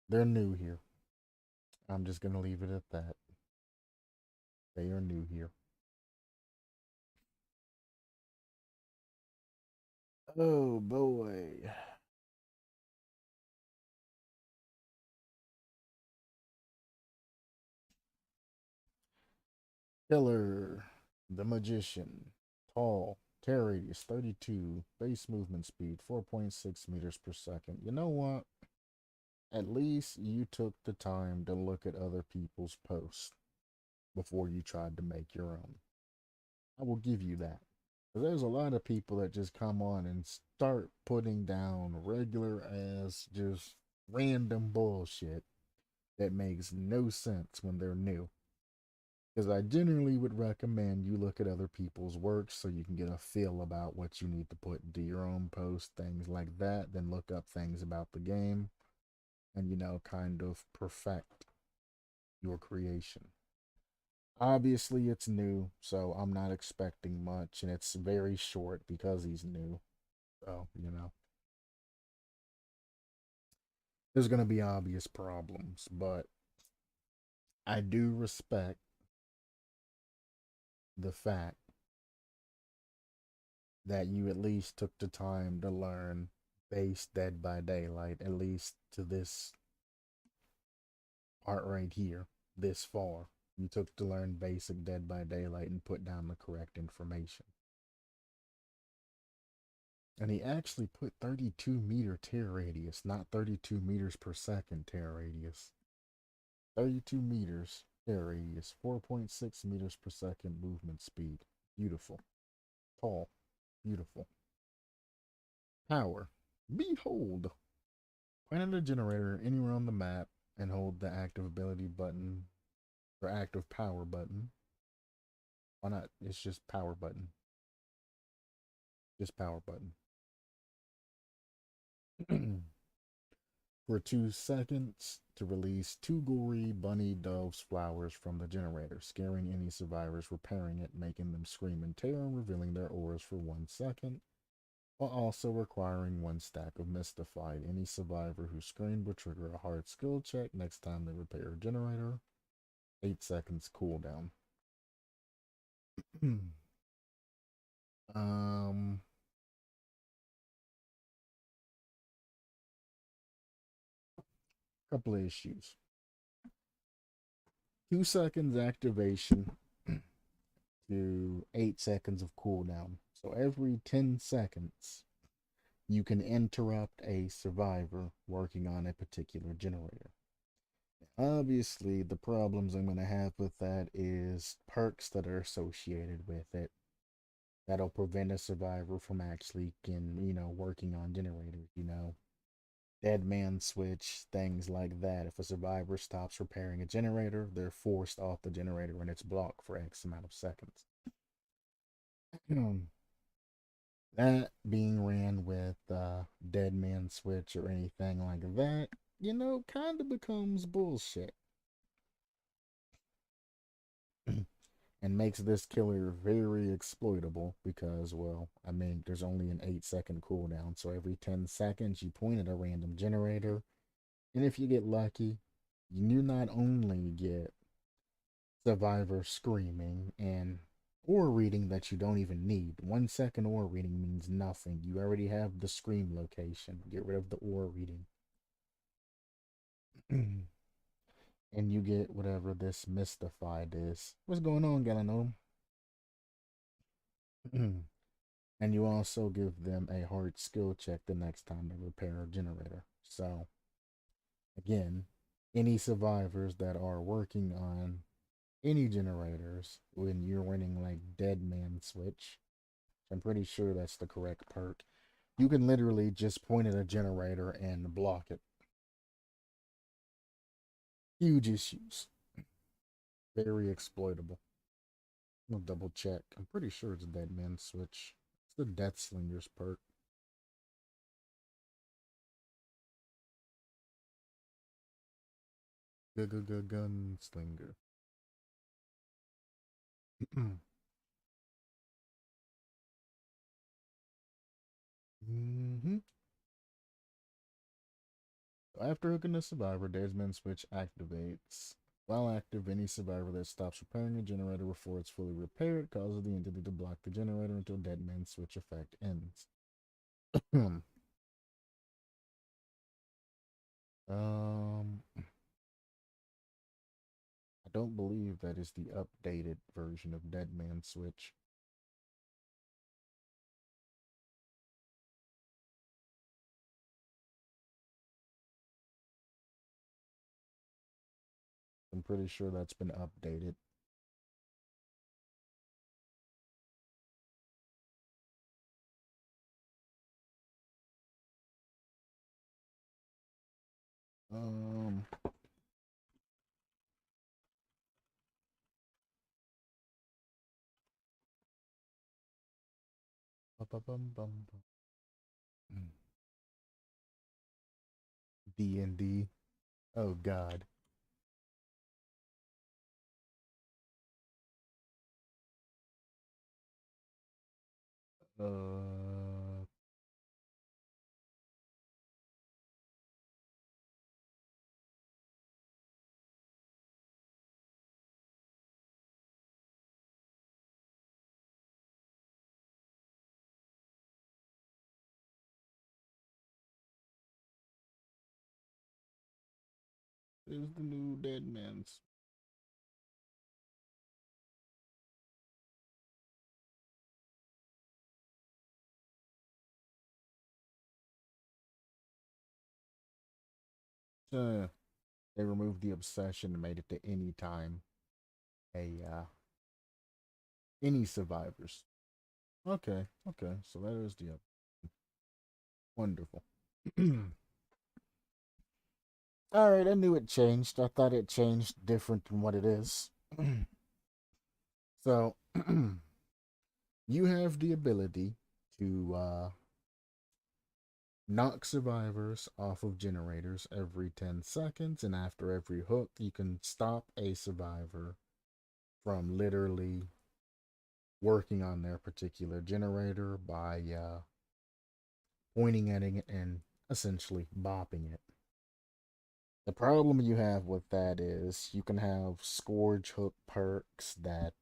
they're new here. I'm just gonna leave it at that. They are new here. Oh boy. Killer, the magician, tall, Tear radius 32. Base movement speed 4.6 meters per second. You know what? At least you took the time to look at other people's posts before you tried to make your own. I will give you that. But there's a lot of people that just come on and start putting down regular ass, just random bullshit that makes no sense when they're new. Because I generally would recommend you look at other people's works so you can get a feel about what you need to put into your own post, things like that. Then look up things about the game and, kind of perfect your creation. Obviously, it's new, so I'm not expecting much, and it's very short because he's new. So, there's going to be obvious problems, but I do respect the fact that you at least took the time to learn base Dead by Daylight, at least to this part right here, this far. You took to learn basic Dead by Daylight and put down the correct information. And he actually put 32-meter tear radius, not 32 meters per second tear radius. 32 meters tear radius, 4.6 meters per second movement speed. Beautiful. Tall. Beautiful. Power. Behold. Point at a generator anywhere on the map and hold the active ability button or active power button. Why not? It's just power button. Just power button. For 2 seconds to release 2 gory bunny doves flowers from the generator, scaring any survivors, repairing it, making them scream in terror, and revealing their auras for 1 second, while also requiring 1 stack of Mystified. Any survivor who screamed will trigger a hard skill check next time they repair a generator. 8 seconds cooldown. um, Couple of issues. 2 seconds activation to 8 seconds of cooldown. So every 10 seconds, you can interrupt a survivor working on a particular generator. Obviously, the problems I'm going to have with that is perks that are associated with it that'll prevent a survivor from actually, working on generators, dead man switch, things like that. If a survivor stops repairing a generator, they're forced off the generator and it's blocked for X amount of seconds. That being ran with dead man switch or anything like that, kind of becomes bullshit. And makes this killer very exploitable because, well, I mean, there's only an 8 second cooldown, so every 10 seconds you point at a random generator, and if you get lucky, you not only get survivor screaming and or reading that you don't even need. 1 second or reading means nothing. You already have the scream location. Get rid of the or reading. And you get whatever this mystified is. What's going on, Galanonim? And you also give them a hard skill check the next time they repair a generator. So, again, any survivors that are working on any generators when you're running like Dead Man Switch, I'm pretty sure that's the correct perk, you can literally just point at a generator and block it. Huge issues. Very exploitable. I'll double check. I'm pretty sure it's Dead Man Switch. It's the Death Slingers perk. Gunslinger. Mm-hmm. After hooking the survivor, Deadman Switch activates. While active, any survivor that stops repairing a generator before it's fully repaired causes the entity to block the generator until Deadman Switch effect ends. I don't believe that is the updated version of Deadman Switch. I'm pretty sure that's been updated. Um, D&D. Oh God. Uh, is the new Dead Man's. They removed the obsession and made it to any time. Any survivors. Okay, okay. So that is the wonderful. All right, I knew it changed. I thought it changed different than what it is. So you have the ability to knock survivors off of generators every 10 seconds, and after every hook, you can stop a survivor from literally working on their particular generator by pointing at it and essentially bopping it. The problem you have with that is you can have Scourge Hook perks that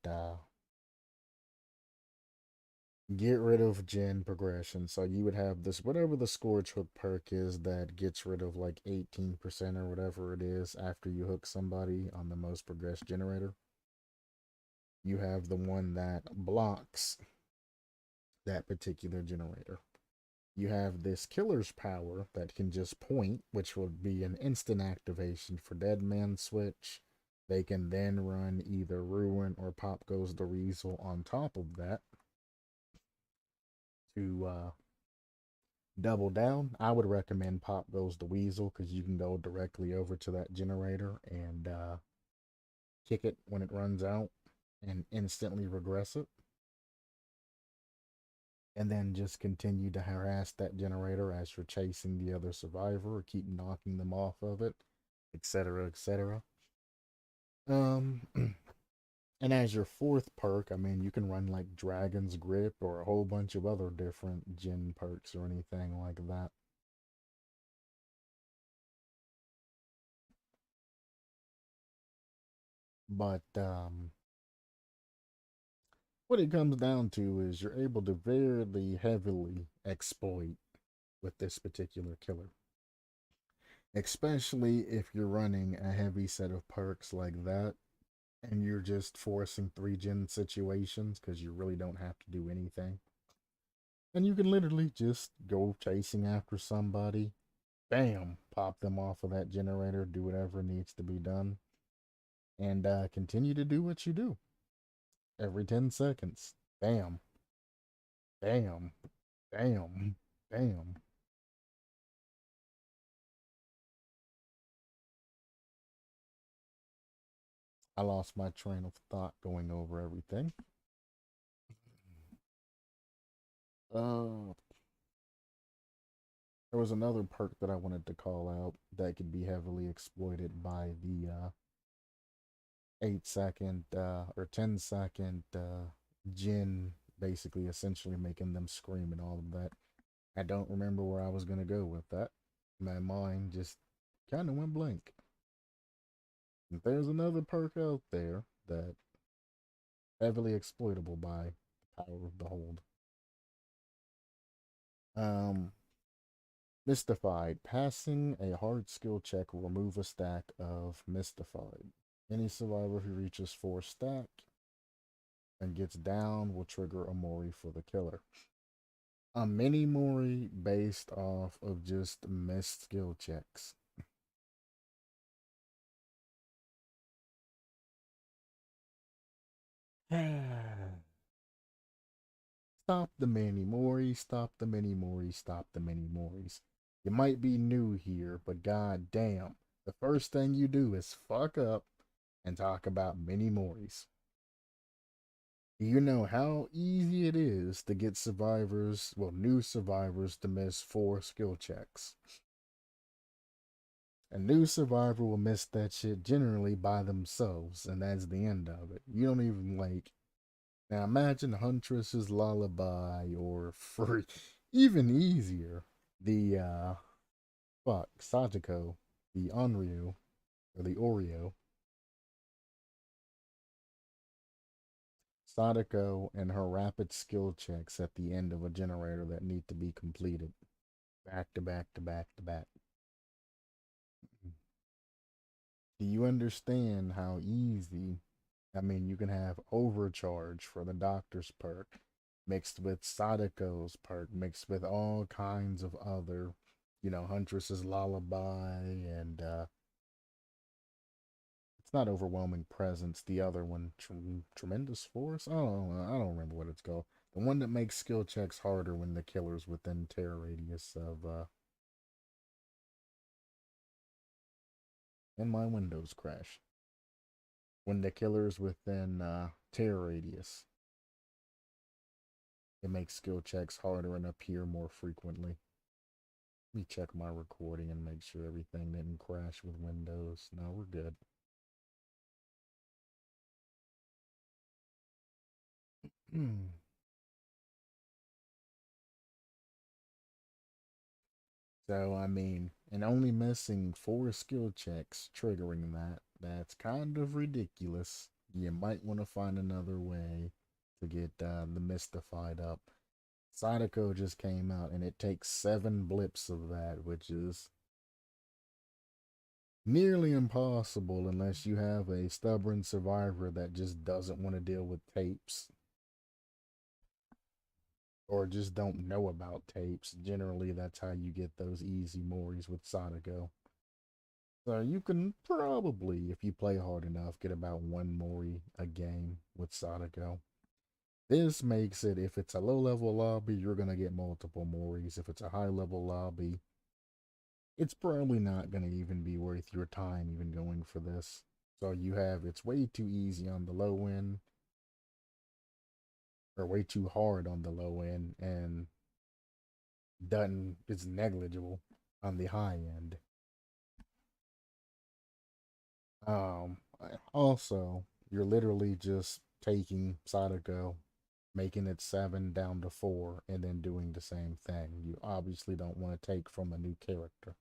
get rid of gen progression. So you would have this, whatever the Scourge Hook perk is, that gets rid of like 18% or whatever it is after you hook somebody on the most progressed generator. You have the one that blocks that particular generator. You have this killer's power that can just point, which would be an instant activation for Dead Man Switch. They can then run either Ruin or Pop Goes the Weasel on top of that to double down. I would recommend Pop Goes the Weasel because you can go directly over to that generator and kick it when it runs out and instantly regress it. And then just continue to harass that generator as you're chasing the other survivor or keep knocking them off of it, etc., etc. Um, and as your fourth perk, I mean, you can run like Dragon's Grip or a whole bunch of other different gen perks or anything like that. But what it comes down to is you're able to very heavily exploit with this particular killer. Especially if you're running a heavy set of perks like that and you're just forcing 3 gen situations because you really don't have to do anything. And you can literally just go chasing after somebody, bam, pop them off of that generator, do whatever needs to be done, and continue to do what you do every 10 seconds. Bam, bam, bam, bam. I lost my train of thought going over everything. Uh, there was another perk that I wanted to call out that could be heavily exploited by the 8 second or 10 second Jin, basically, essentially making them scream and all of that. I don't remember where I was going to go with that. My mind just kind of went blank. There's another perk out there that heavily exploitable by the power of the hold. Um, Mystified. Passing a hard skill check will remove a stack of Mystified. Any survivor who reaches 4 stack and gets down will trigger a Mori for the killer. A mini Mori based off of just missed skill checks. Stop the mini Moris, stop the mini Moris, stop the mini Moris. You might be new here, but god damn, the first thing you do is fuck up and talk about mini Moris. You know how easy it is to get survivors, well, new survivors, to miss 4 skill checks. A new survivor will miss that shit generally by themselves, and that's the end of it. You don't even like. Now imagine Huntress's Lullaby, or for even easier, the Sadako, the Onryu, or the Oreo. Sadako and her rapid skill checks at the end of a generator that need to be completed. Back to back to back to back. Do you understand how easy? I mean, you can have overcharge for the doctor's perk, mixed with Sadako's perk, mixed with all kinds of other, Huntress's Lullaby, and it's not Overwhelming Presence. The other one, Tremendous Force. I don't remember what it's called. The one that makes skill checks harder when the killer's within terror radius of. And my Windows crash. When the killer's within terror radius, it makes skill checks harder and appear more frequently. Let me check my recording and make sure everything didn't crash with Windows. No, we're good. So, I mean, and only missing 4 skill checks triggering that's kind of ridiculous. You might want to find another way to get the mystified up. Sadako just came out, and it takes 7 blips of that, which is nearly impossible unless you have a stubborn survivor that just doesn't want to deal with tapes or just don't know about tapes. Generally, that's how you get those easy Moris with Sadako. So you can probably, if you play hard enough, get about 1 Mori a game with Sadako. This makes it, if it's a low level lobby, you're going to get multiple Moris. If it's a high level lobby, it's probably not going to even be worth your time even going for this. So you have, it's way too easy on the low end, or way too hard on the low end, and done, it's negligible on the high end. Also, you're literally just taking Sadako, making it 7 down to 4, and then doing the same thing. You obviously don't want to take from a new character.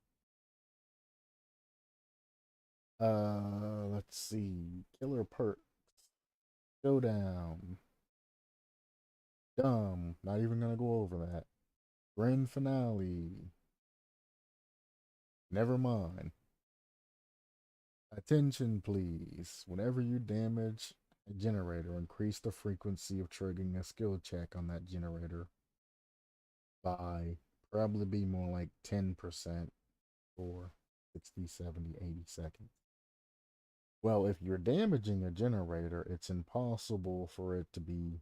Let's see. Killer perks. Showdown. Dumb. Not even gonna go over that. Grand finale. Never mind. Attention, please. Whenever you damage a generator, increase the frequency of triggering a skill check on that generator by probably be more like 10% for 60, 70, 80 seconds. Well, if you're damaging a generator, it's impossible for it to be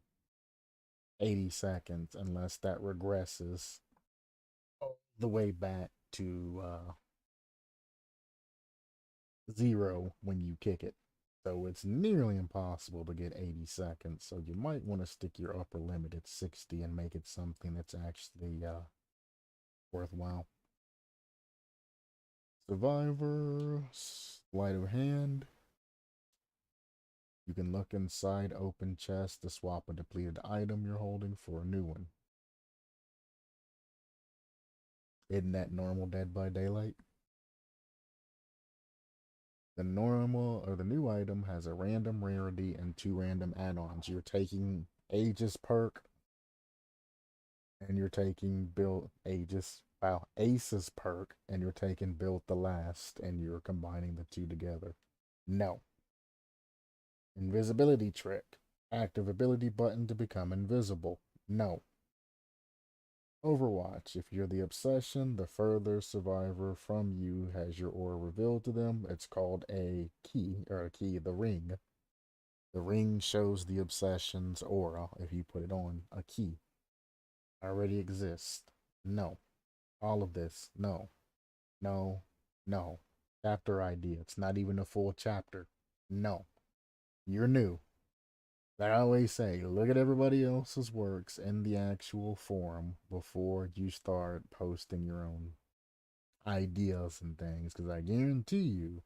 80 seconds unless that regresses all the way back to 0 when you kick it. So it's nearly impossible to get 80 seconds. So you might want to stick your upper limit at 60 and make it something that's actually worthwhile. Survivor, sleight of hand. You can look inside open chest to swap a depleted item you're holding for a new one. Isn't that normal Dead by Daylight? The normal or the new item has a random rarity and 2 random add-ons. You're taking Aegis perk and you're taking build Aegis, wow, Ace's perk, and you're taking build the last, and you're combining the 2 together. No. Invisibility trick. Active ability button to become invisible. No. Overwatch. If you're the obsession, the further survivor from you has your aura revealed to them. It's called a key, or a key, the ring. The ring shows the obsession's aura if you put it on a key. Already exists. No. All of this. No. No. No. Chapter idea. It's not even a full chapter. No. You're new. Like I always say, look at everybody else's works in the actual forum before you start posting your own ideas and things. Because I guarantee you,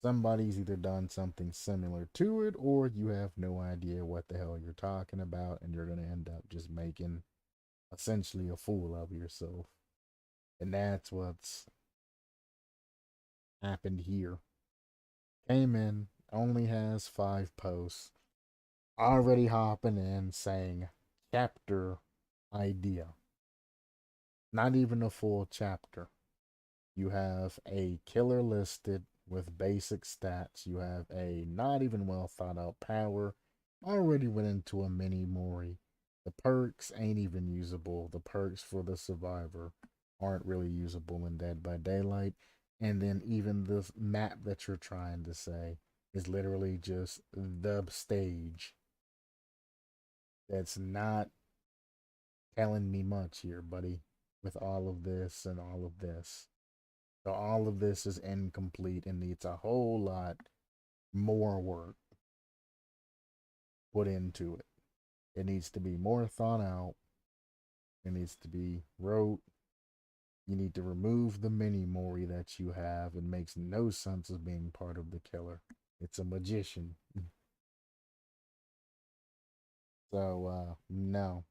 somebody's either done something similar to it or you have no idea what the hell you're talking about and you're going to end up just making essentially a fool of yourself. And that's what's happened here. Came in, only has 5 posts, already hopping in saying chapter idea. Not even a full chapter. You have a killer listed with basic stats. You have a not even well thought out power. Already went into a mini Mori. The perks ain't even usable. The perks for the survivor aren't really usable in Dead by Daylight. And then even the map that you're trying to say is literally just the stage. That's not telling me much here, buddy, with all of this and all of this. So all of this is incomplete and needs a whole lot more work put into it. It needs to be more thought out. It needs to be wrote. You need to remove the mini Mori that you have. It makes no sense as being part of the killer. It's a magician. So, no.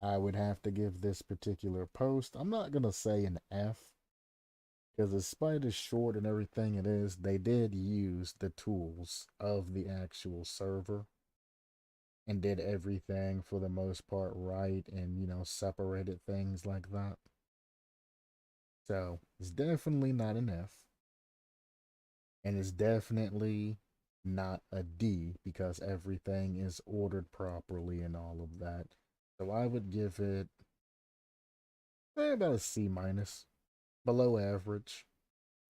I would have to give this particular post, I'm not going to say an F, because despite as short and everything it is, they did use the tools of the actual server and did everything for the most part right and, separated things like that. So it's definitely not an F. And it's definitely not a D because everything is ordered properly and all of that. So I would give it about a C minus, below average.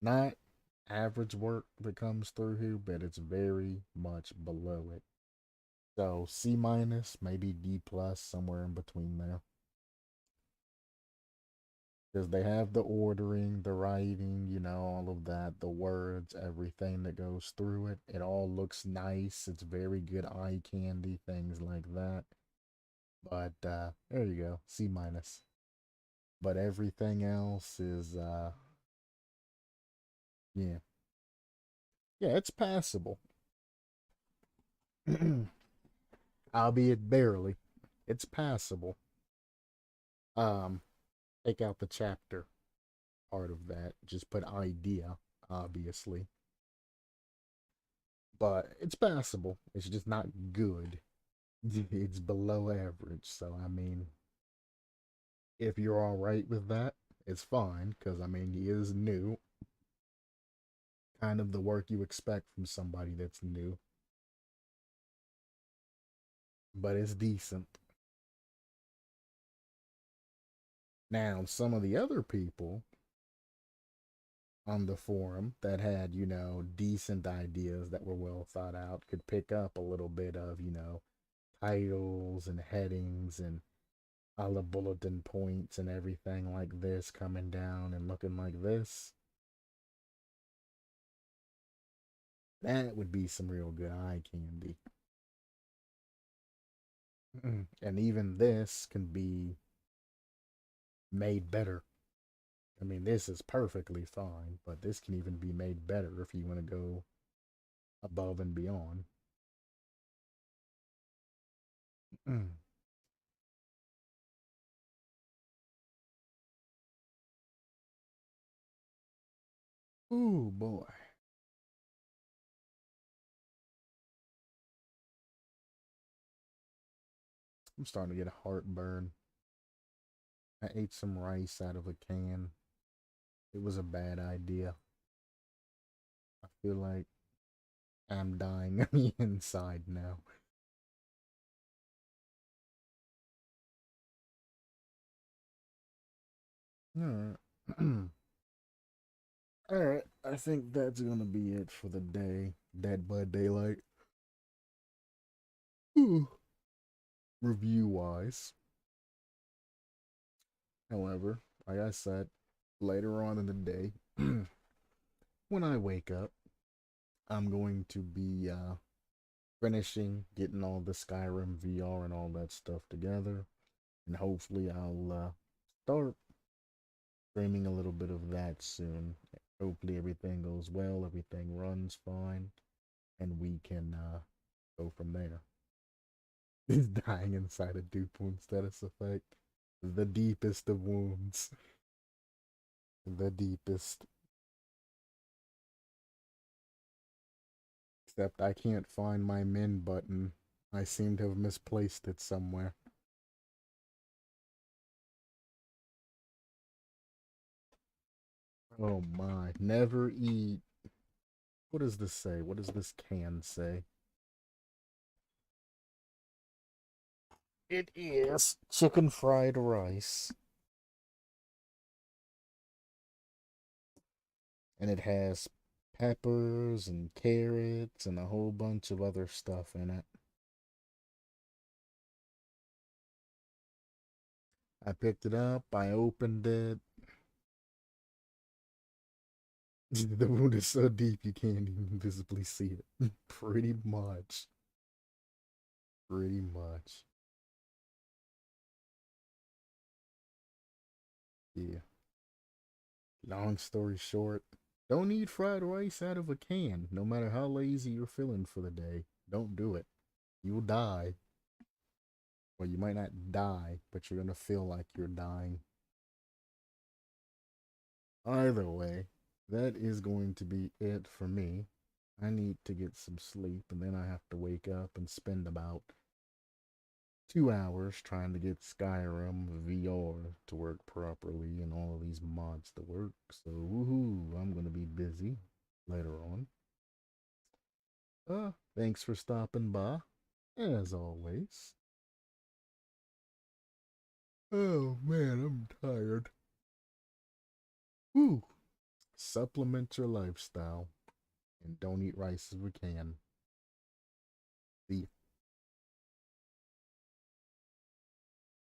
Not average work that comes through here, but it's very much below it. So C minus, maybe D plus, somewhere in between there. Because they have the ordering, the writing, all of that, the words, everything that goes through it. It all looks nice. It's very good eye candy, things like that. But there you go, C minus. But everything else is yeah. Yeah, it's passable. Albeit barely. It's passable. Um, take out the chapter part of that. Just put idea, obviously. But it's passable. It's just not good. It's below average. So, I mean, if you're all right with that, it's fine. Because, I mean, he is new. Kind of the work you expect from somebody that's new. But it's decent. Now, some of the other people on the forum that had, decent ideas that were well thought out could pick up a little bit of, titles and headings and all the bulletin points and everything like this coming down and looking like this. That would be some real good eye candy. And even this can be made better. I mean, this is perfectly fine, but this can even be made better if you want to go above and beyond. Ooh, boy. I'm starting to get heartburn. I ate some rice out of a can. It was a bad idea. I feel like I'm dying on the inside now. Alright. Alright, I think that's gonna be it for the day. Dead by Daylight. Review wise. However, like I said, later on in the day, when I wake up, I'm going to be finishing getting all the Skyrim VR and all that stuff together. And hopefully, I'll start streaming a little bit of that soon. Hopefully, everything goes well, everything runs fine, and we can go from there. He's dying inside a dupe wound status effect. The deepest of wounds. The deepest. Except I can't find my min button. I seem to have misplaced it somewhere. Oh my. Never eat. What does this say? What does this can say? It is chicken fried rice. And it has peppers and carrots and a whole bunch of other stuff in it. I picked it up, I opened it. The wound is so deep you can't even visibly see it. Pretty much. Pretty much. Yeah. Long story short, don't eat fried rice out of a can, no matter how lazy you're feeling for the day. Don't do it. You'll die. Well, you might not die, but you're gonna feel like you're dying. Either way, that is going to be it for me. I need to get some sleep, and then I have to wake up and spend about 2 hours trying to get Skyrim VR to work properly and all of these mods to work. So, woohoo, I'm going to be busy later on. Thanks for stopping by, as always. Oh man, I'm tired. Woo! Supplement your lifestyle and don't eat rice as we can. See ya.